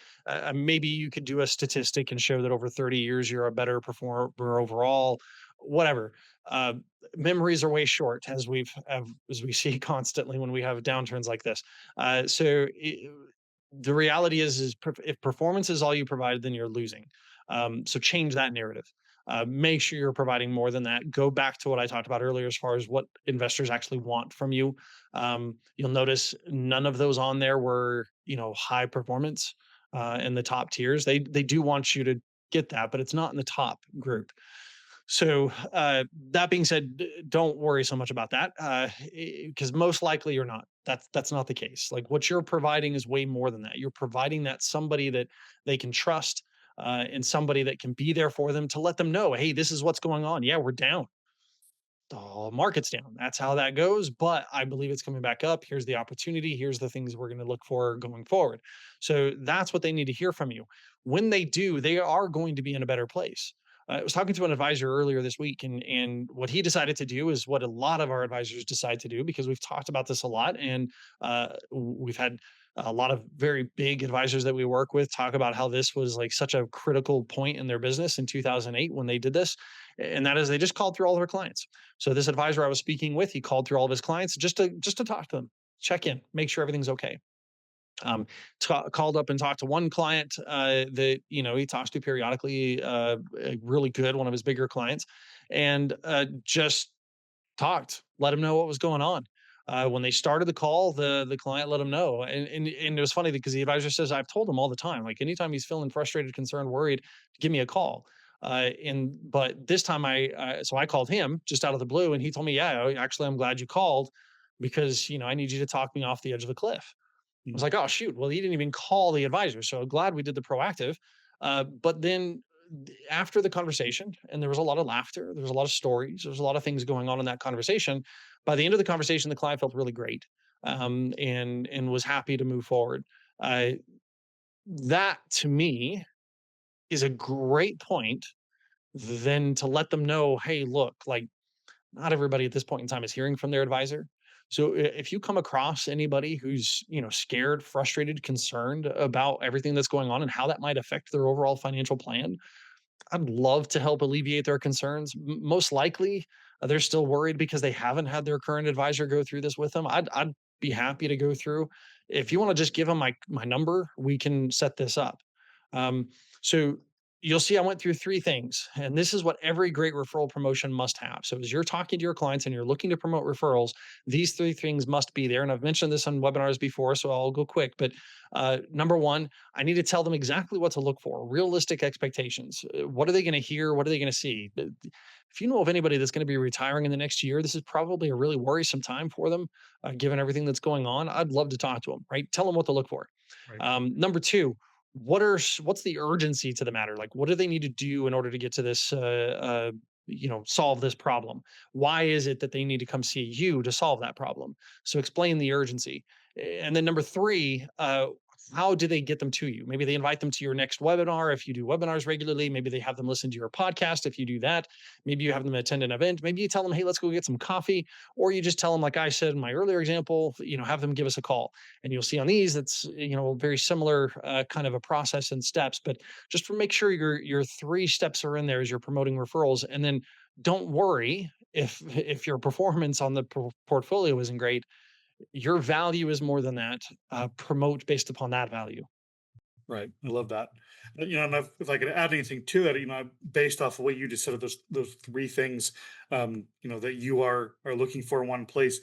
Maybe you could do a statistic and show that over 30 years you're a better performer overall, whatever. Uh, Memories are way short, as we see constantly when we have downturns like this. The reality is if performance is all you provide, then you're losing. So change that narrative. Make sure you're providing more than that. Go back to what I talked about earlier as far as what investors actually want from you. You'll notice none of those on there were, high performance in the top tiers. They do want you to get that, but it's not in the top group. So that being said, don't worry so much about that, because most likely you're not. That's not the case. Like what you're providing is way more than that. You're providing that somebody that they can trust, and somebody that can be there for them to let them know, hey, this is what's going on. Yeah, we're down, the market's down. That's how that goes. But I believe it's coming back up. Here's the opportunity. Here's the things we're going to look for going forward. So that's what they need to hear from you. When they do, they are going to be in a better place. I was talking to an advisor earlier this week, and what he decided to do is what a lot of our advisors decide to do, because we've talked about this a lot, and we've had a lot of very big advisors that we work with talk about how this was like such a critical point in their business in 2008 when they did this, and that is they just called through all their clients. So this advisor I was speaking with, he called through all of his clients just to talk to them, check in, make sure everything's okay. Um, Called up and talked to one client that he talks to periodically, really good, one of his bigger clients, and just talked, let him know what was going on. When they started the call, the client let him know, and it was funny because the advisor says, I've told him all the time, like anytime he's feeling frustrated, concerned, worried, give me a call. And but this time so I called him just out of the blue, and he told me, yeah, actually, I'm glad you called because, I need you to talk me off the edge of a cliff. I was Mm. like, oh shoot, well, he didn't even call the advisor. So glad we did the proactive. But then after the conversation, and there was a lot of laughter, there was a lot of stories, there was a lot of things going on in that conversation. By the end of the conversation, the client felt really great, and was happy to move forward. Uh, that to me is a great point. Then to let them know, hey, look, like not everybody at this point in time is hearing from their advisor. So if you come across anybody who's, scared, frustrated, concerned about everything that's going on and how that might affect their overall financial plan, I'd love to help alleviate their concerns. Most likely, they're still worried because they haven't had their current advisor go through this with them. I'd be happy to go through. If you want to just give them my number, we can set this up. Um, so you'll see I went through three things, and this is what every great referral promotion must have. So as you're talking to your clients and you're looking to promote referrals, these three things must be there. And I've mentioned this on webinars before, so I'll go quick. But number one, I need to tell them exactly what to look for, realistic expectations. What are they going to hear? What are they going to see? If you know of anybody that's going to be retiring in the next year, this is probably a really worrisome time for them, given everything that's going on. I'd love to talk to them, right? Tell them what to look for. Right. Number two, what's the urgency to the matter? Like, what do they need to do in order to get to this, solve this problem? Why is it that they need to come see you to solve that problem? So explain the urgency. And then number three, how do they get them to you? Maybe they invite them to your next webinar if you do webinars regularly. Maybe they have them listen to your podcast if you do that. Maybe you have them attend an event. Maybe you tell them, hey, let's go get some coffee. Or you just tell them, like I said in my earlier example, have them give us a call. And you'll see on these, that's, very similar kind of a process and steps. But just to make sure your three steps are in there as you're promoting referrals. And then don't worry if your performance on the portfolio isn't great. Your value is more than that. Promote based upon that value. Right. I love that. And if I could add anything to it, based off of what you just said of those three things, that you are looking for in one place,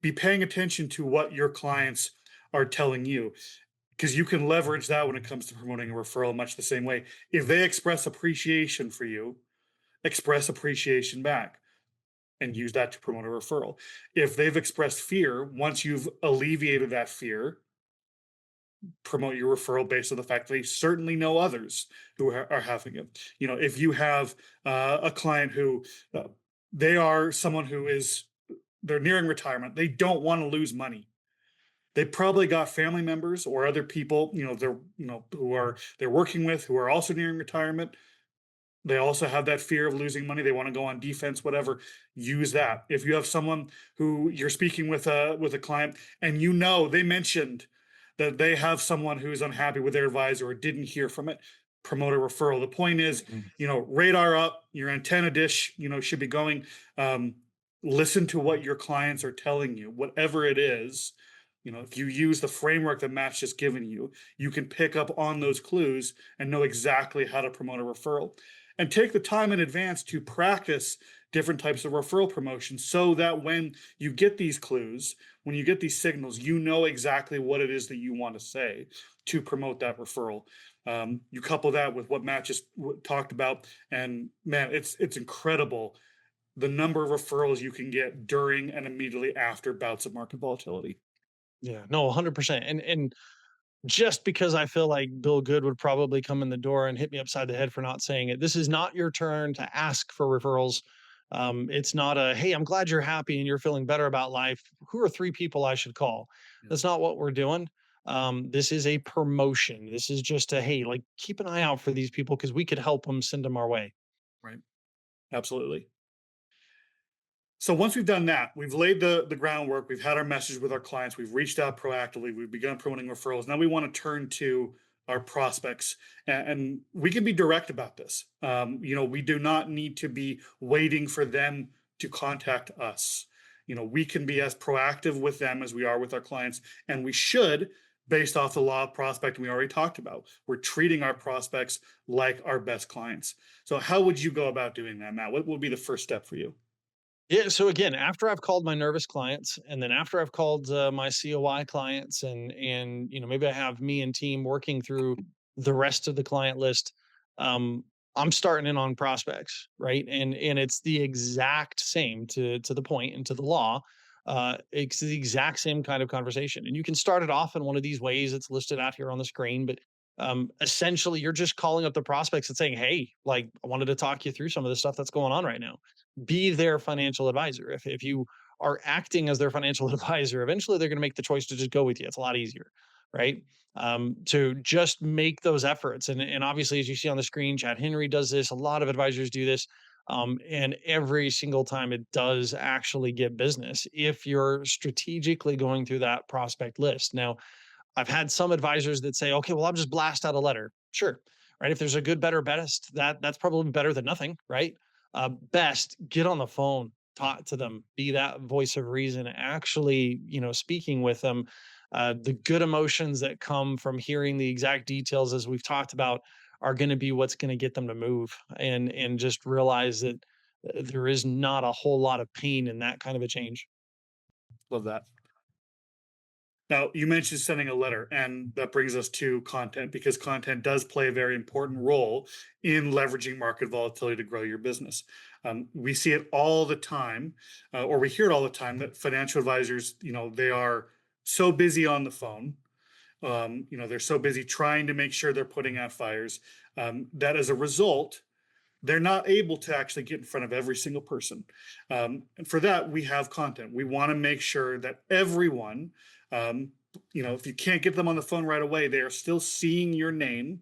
be paying attention to what your clients are telling you, because you can leverage that when it comes to promoting a referral much the same way. If they express appreciation for you, express appreciation back and use that to promote a referral. If they've expressed fear, once you've alleviated that fear, promote your referral based on the fact that they certainly know others who are having it. If you have a client who they are someone who is they're nearing retirement, they don't want to lose money. They probably got family members or other people, who are they're working with who are also nearing retirement. They also have that fear of losing money. They want to go on defense, whatever. Use that. If you have someone who you're speaking with a client and they mentioned that they have someone who's unhappy with their advisor or didn't hear from it, promote a referral. The point is, Mhm. radar up, your antenna dish, should be going. Um, Listen to what your clients are telling you, whatever it is. If you use the framework that Matt's just given you, you can pick up on those clues and know exactly how to promote a referral. And take the time in advance to practice different types of referral promotions so that when you get these clues, when you get these signals, you know exactly what it is that you want to say to promote that referral. You couple that with what Matt just talked about, and man, it's incredible the number of referrals you can get during and immediately after bouts of market volatility. Yeah, no, 100%. And just because I feel like Bill Good would probably come in the door and hit me upside the head for not saying it. This is not your turn to ask for referrals. It's not a, hey, I'm glad you're happy and you're feeling better about life. Who are three people I should call? Yeah, That's not what we're doing. This is a promotion. This is just a, hey, like keep an eye out for these people because we could help them, send them our way. right. Absolutely. So once we've done that, we've laid the groundwork, we've had our message with our clients, we've reached out proactively, we've begun promoting referrals. Now we want to turn to our prospects, and we can be direct about this. We do not need to be waiting for them to contact us. We can be as proactive with them as we are with our clients, and we should, based off the law of prospecting we already talked about. We're treating our prospects like our best clients. So how would you go about doing that, Matt? What would be the first step for you? Yeah. So again, after I've called my nervous clients, and then after I've called my COI clients, and maybe I have me and team working through the rest of the client list, um, I'm starting in on prospects, right? And it's the exact same to the point and to the law. It's the exact same kind of conversation. And you can start it off in one of these ways. It's listed out here on the screen, but essentially you're just calling up the prospects and saying, hey, like, I wanted to talk you through some of the stuff that's going on right now. Be their financial advisor. If you are acting as their financial advisor, eventually they're going to make the choice to just go with you. It's a lot easier, right? To just make those efforts. And obviously, as you see on the screen, Chad Henry does this. A lot of advisors do this. And every single time it does actually get business if you're strategically going through that prospect list. Now, I've had some advisors that say, okay, well, I'll just blast out a letter. Sure. Right. If there's a good, better, best, that's probably better than nothing. Right. Best, get on the phone, talk to them, be that voice of reason, actually, speaking with them. The good emotions that come from hearing the exact details, as we've talked about, are going to be what's going to get them to move and just realize that there is not a whole lot of pain in that kind of a change. Love that. Now, you mentioned sending a letter, and that brings us to content because content does play a very important role in leveraging market volatility to grow your business. We see it all the time, or we hear it all the time that financial advisors, they are so busy on the phone. They're so busy trying to make sure they're putting out fires that as a result, they're not able to actually get in front of every single person. And for that, we have content. We want to make sure that everyone, um, if you can't get them on the phone right away, they are still seeing your name.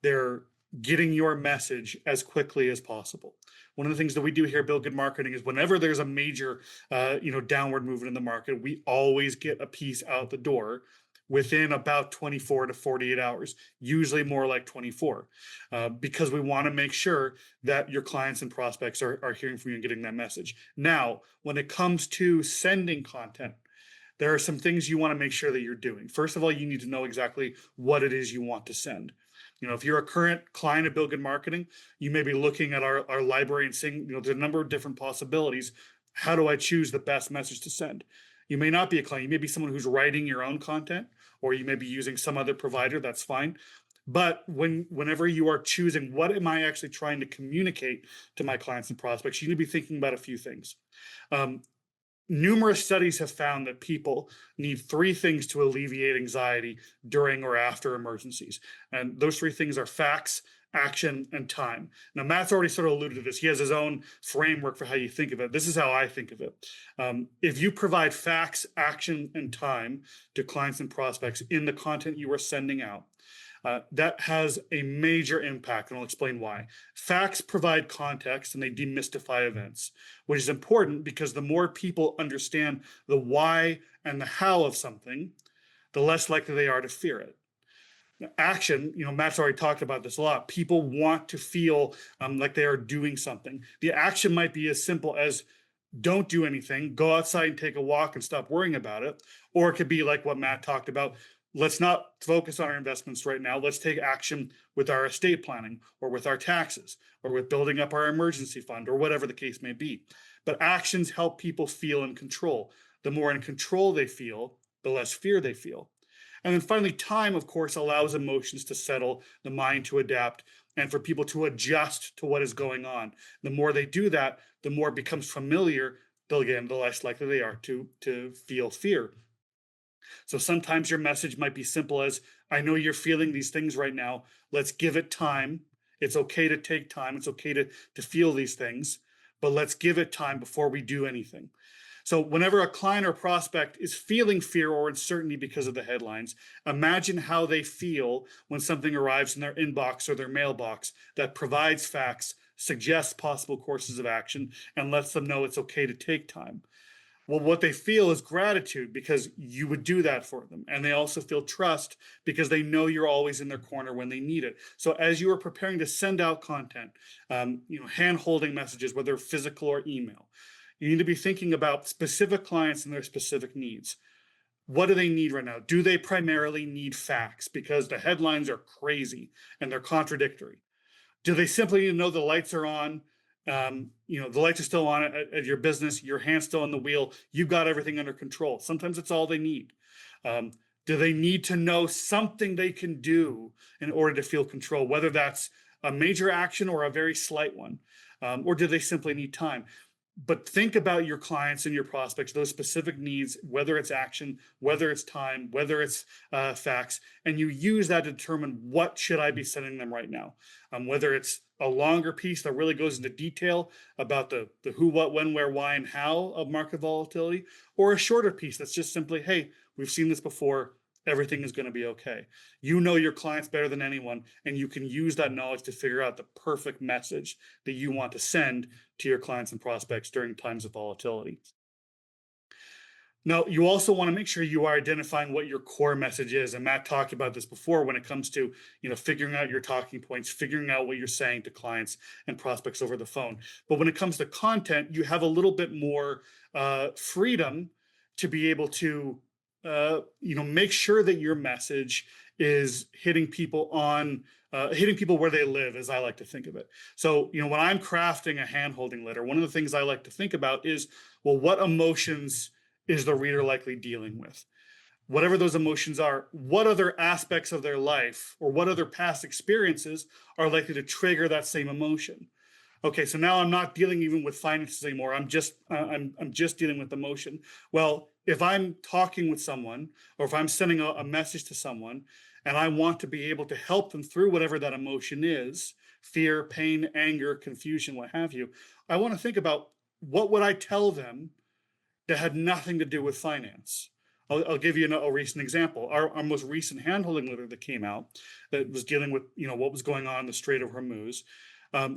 They're getting your message as quickly as possible. One of the things that we do here at Bill Good Marketing is whenever there's a major, downward movement in the market, we always get a piece out the door within about 24 to 48 hours, usually more like 24, because we want to make sure that your clients and prospects are hearing from you and getting that message. Now, when it comes to sending content, there are some things you want to make sure that you're doing. First of all, you need to know exactly what it is you want to send. If you're a current client of Bill Good Marketing, you may be looking at our library and saying, there's a number of different possibilities. How do I choose the best message to send? You may not be a client. You may be someone who's writing your own content, or you may be using some other provider. That's fine. But whenever you are choosing what am I actually trying to communicate to my clients and prospects, you need to be thinking about a few things. Um, Numerous studies have found that people need three things to alleviate anxiety during or after emergencies. And those three things are facts, action, and time. Now, Matt's already sort of alluded to this. He has his own framework for how you think of it. This is how I think of it. If you provide facts, action, and time to clients and prospects in the content you are sending out, that has a major impact, and I'll explain why. Facts provide context and they demystify events, which is important because the more people understand the why and the how of something, the less likely they are to fear it. Action, Matt's already talked about this a lot. People want to feel like they are doing something. The action might be as simple as don't do anything, go outside and take a walk and stop worrying about it. Or it could be like what Matt talked about. Let's not focus on our investments right now. Let's take action with our estate planning or with our taxes or with building up our emergency fund or whatever the case may be. But actions help people feel in control. The more in control they feel, the less fear they feel. And then finally, time, of course, allows emotions to settle, the mind to adapt, and for people to adjust to what is going on. The more they do that, the more it becomes familiar, the less likely they are to feel fear. So sometimes your message might be simple as, I know you're feeling these things right now. Let's give it time. It's okay to take time. It's okay to feel these things, but let's give it time before we do anything. So whenever a client or prospect is feeling fear or uncertainty because of the headlines, imagine how they feel when something arrives in their inbox or their mailbox that provides facts, suggests possible courses of action, and lets them know it's okay to take time. Well, what they feel is gratitude because you would do that for them. And they also feel trust because they know you're always in their corner when they need it. So as you are preparing to send out content, hand holding messages, whether physical or email, you need to be thinking about specific clients and their specific needs. What do they need right now? Do they primarily need facts? Because the headlines are crazy and they're contradictory. Do they simply need to know the lights are on? The lights are still on at your business, your hand's still on the wheel, you've got everything under control. Sometimes it's all they need. Do they need to know something they can do in order to feel control, whether that's a major action or a very slight one? Or do they simply need time? but think about your clients and your prospects, those specific needs, whether it's action, whether it's time, whether it's facts, and you use that to determine what should I be sending them right now. Whether it's a longer piece that really goes into detail about the who, what, when, where, why, and how of market volatility, or a shorter piece that's just simply, hey, we've seen this before. Everything is going to be okay. You know your clients better than anyone, and you can use that knowledge to figure out the perfect message that you want to send to your clients and prospects during times of volatility. Now, you also want to make sure you are identifying what your core message is. And Matt talked about this before when it comes to, figuring out your talking points, figuring out what you're saying to clients and prospects over the phone. But when it comes to content, you have a little bit more freedom to be able to, make sure that your message is hitting people where they live, as I like to think of it. So, when I'm crafting a hand-holding letter, one of the things I like to think about is, well, what emotions is the reader likely dealing with? Whatever those emotions are, what other aspects of their life or what other past experiences are likely to trigger that same emotion? Okay, so now I'm not dealing even with finances anymore. I'm just dealing with emotion. Well, if I'm talking with someone or if I'm sending a message to someone and I want to be able to help them through whatever that emotion is, fear, pain, anger, confusion, what have you, I want to think about what would I tell them that had nothing to do with finance. I'll give you a recent example. Our most recent handholding letter that came out that was dealing with what was going on in the Strait of Hormuz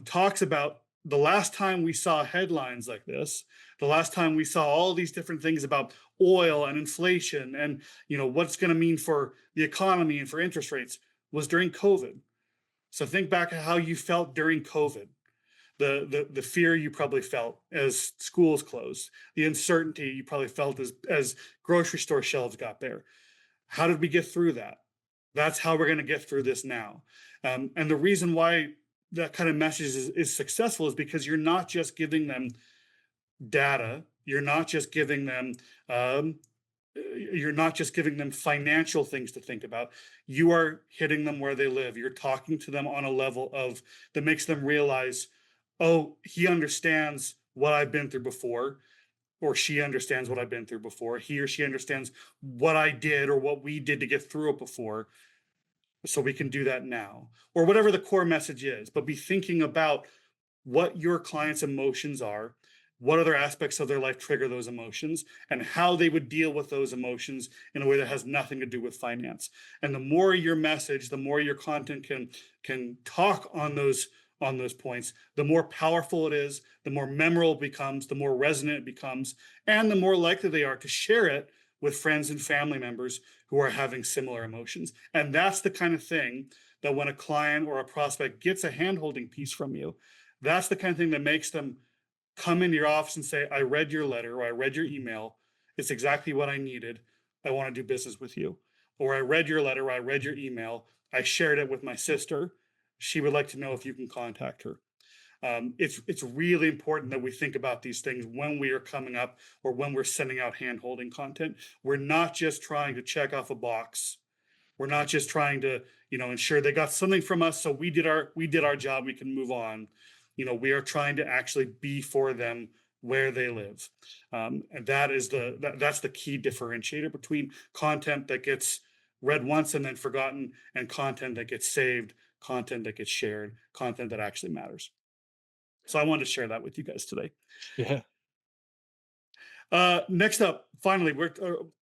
talks about the last time we saw headlines like this, the last time we saw all these different things about oil and inflation and what's going to mean for the economy and for interest rates was during COVID. So think back to how you felt during COVID, the fear you probably felt as schools closed, the uncertainty you probably felt as grocery store shelves got bare. How did we get through that? That's how we're going to get through this now. And the reason why that kind of message is successful is because you're not just giving them data, um, you're not just giving them financial things to think about. You are hitting them where they live. You're talking to them on a level of that makes them realize, oh, he understands what I've been through before, or she understands what I've been through before. He or she understands what I did or what we did to get through it before. So we can do that now, or whatever the core message is. But be thinking about what your client's emotions are, what other aspects of their life trigger those emotions, and how they would deal with those emotions in a way that has nothing to do with finance. And the more your message, the more your content can talk on those points, the more powerful it is, the more memorable it becomes, the more resonant it becomes, and the more likely they are to share it with friends and family members who are having similar emotions. And that's the kind of thing that when a client or a prospect gets a handholding piece from you, that's the kind of thing that makes them come into your office and say, I read your letter or I read your email. It's exactly what I needed. I want to do business with you. Or I read your letter or I read your email. I shared it with my sister. She would like to know if you can contact her. It's really important that we think about these things when we are coming up or when we're sending out hand holding content. We're not just trying to check off a box. We're not just trying to ensure they got something from us, so we did our job. We can move on. We are trying to actually be for them where they live, and that's the key differentiator between content that gets read once and then forgotten, and content that gets saved, content that gets shared, content that actually matters. So I wanted to share that with you guys today. Yeah. Next up, finally, we're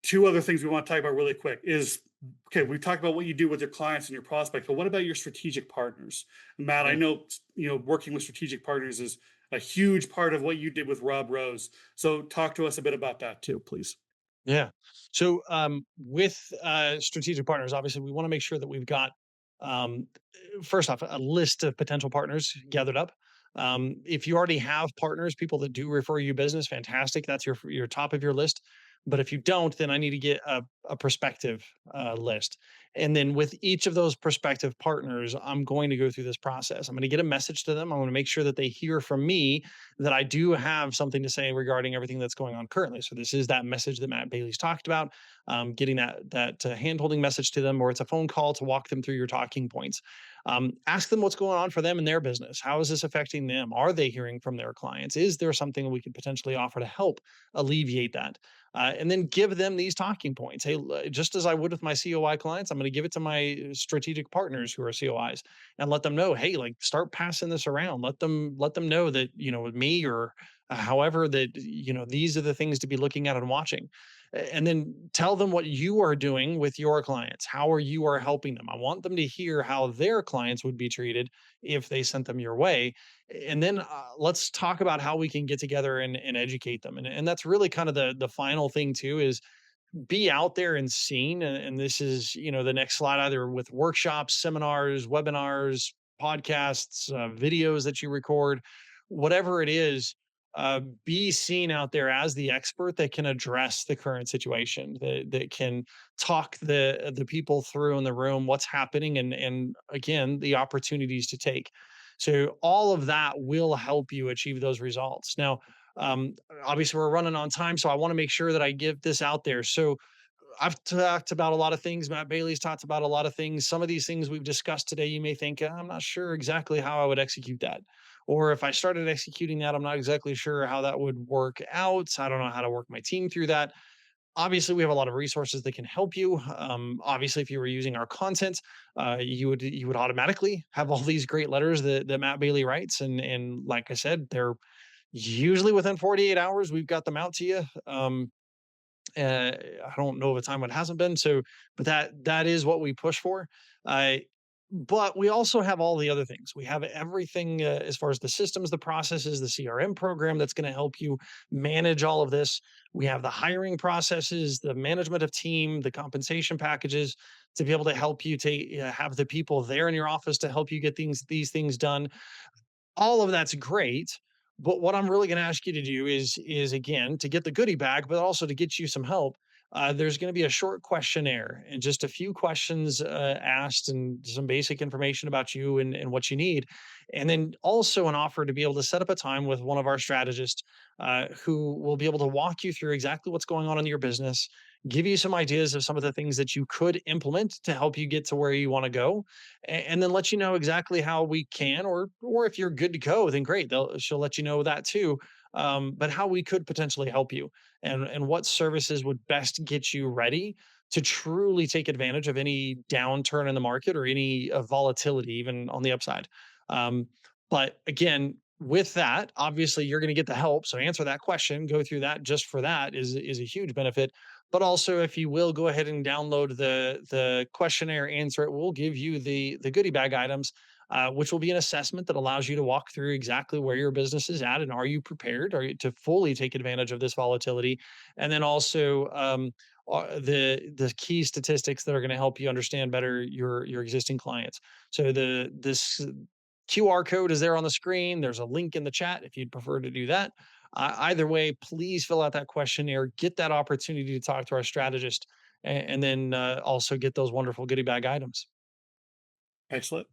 two other things we want to talk about really quick is okay. We've talked about what you do with your clients and your prospects, but what about your strategic partners? Matt, I Yeah. know working with strategic partners is a huge part of what you did with Rob Rose. So talk to us a bit about that too, please. Yeah. So with strategic partners, obviously, we want to make sure that we've got um, first off a list of potential partners gathered up. If you already have partners, people that do refer you business, fantastic. That's your top of your list. But if you don't, then I need to get a prospective list. And then with each of those prospective partners, I'm going to go through this process. I'm going to get a message to them. I'm going to make sure that they hear from me that I do have something to say regarding everything that's going on currently. So this is that message that Matt Bailey's talked about, getting that hand holding message to them, or it's a phone call to walk them through your talking points. Ask them what's going on for them in their business. How is this affecting them? Are they hearing from their clients? Is there something we could potentially offer to help alleviate that? And then give them these talking points. Hey, just as I would with my COI clients, I'm going to give it to my strategic partners who are COIs and let them know, hey, like start passing this around. Let them know that, with me or however that, these are the things to be looking at and watching. And then tell them what you are doing with your clients, how you are helping them. I want them to hear how their clients would be treated if they sent them your way. And then let's talk about how we can get together and educate them. And that's really kind of the final thing too, is be out there and seen. And this is, the next slide, either with workshops, seminars, webinars, podcasts, videos that you record, whatever it is. Be seen out there as the expert that can address the current situation, that can talk the people through in the room what's happening, and again, the opportunities to take. So all of that will help you achieve those results. Now, um, obviously, we're running on time, so I want to make sure that I get this out there. So I've talked about a lot of things. Matt Bailey's talked about a lot of things. Some of these things we've discussed today, you may think, I'm not sure exactly how I would execute that. Or if I started executing that, I'm not exactly sure how that would work out. I don't know how to work my team through that. Obviously, we have a lot of resources that can help you. Obviously, if you were using our content, you would automatically have all these great letters that Matt Bailey writes, and like I said, they're usually within 48 hours. We've got them out to you. I don't know of a time when it hasn't been. So, but that is what we push for. Uh, but we also have all the other things. We have everything as far as the systems, the processes, the CRM program that's going to help you manage all of this. We have the hiring processes, the management of team, the compensation packages to be able to help you to have the people there in your office to help you get these things done. All of that's great, but what I'm really gonna ask you to do is again, to get the goodie bag, but also to get you some help. There's gonna be a short questionnaire and just a few questions, asked, and some basic information about you and what you need. And then also an offer to be able to set up a time with one of our strategists, who will be able to walk you through exactly what's going on in your business, give you some ideas of some of the things that you could implement to help you get to where you wanna go, and then let you know exactly how we can, or if you're good to go, then great. She'll let you know that too. But how we could potentially help you, and what services would best get you ready to truly take advantage of any downturn in the market or any volatility, even on the upside. Um, but again, with that, obviously you're going to get the help. So answer that question, go through that just for that is a huge benefit. But also, if you will go ahead and download the questionnaire, answer it, we'll give you the goodie bag items, which will be an assessment that allows you to walk through exactly where your business is at and are you prepared, are you to fully take advantage of this volatility, and then also the key statistics that are going to help you understand better your existing clients. So this QR code is there on the screen. There's a link in the chat if you'd prefer to do that. Either way, please fill out that questionnaire, get that opportunity to talk to our strategist, and then also get those wonderful goodie bag items. Excellent.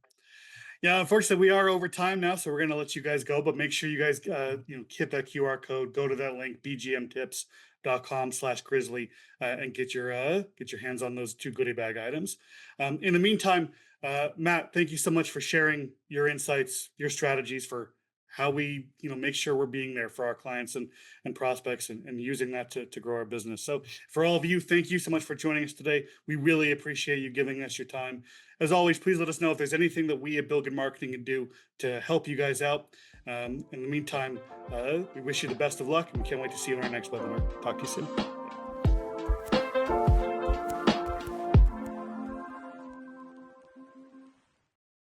Yeah, unfortunately, we are over time now, so we're going to let you guys go. But make sure you guys, hit that QR code, go to that link, bgmtips.com/grizzly, and get your hands on those two goodie bag items. In the meantime, Matt, thank you so much for sharing your insights, your strategies for how we, make sure we're being there for our clients and prospects, and using that to grow our business. So for all of you, thank you so much for joining us today. We really appreciate you giving us your time. As always, please let us know if there's anything that we at Bill Good Marketing can do to help you guys out. In the meantime, we wish you the best of luck, and we can't wait to see you in our next webinar. Talk to you soon.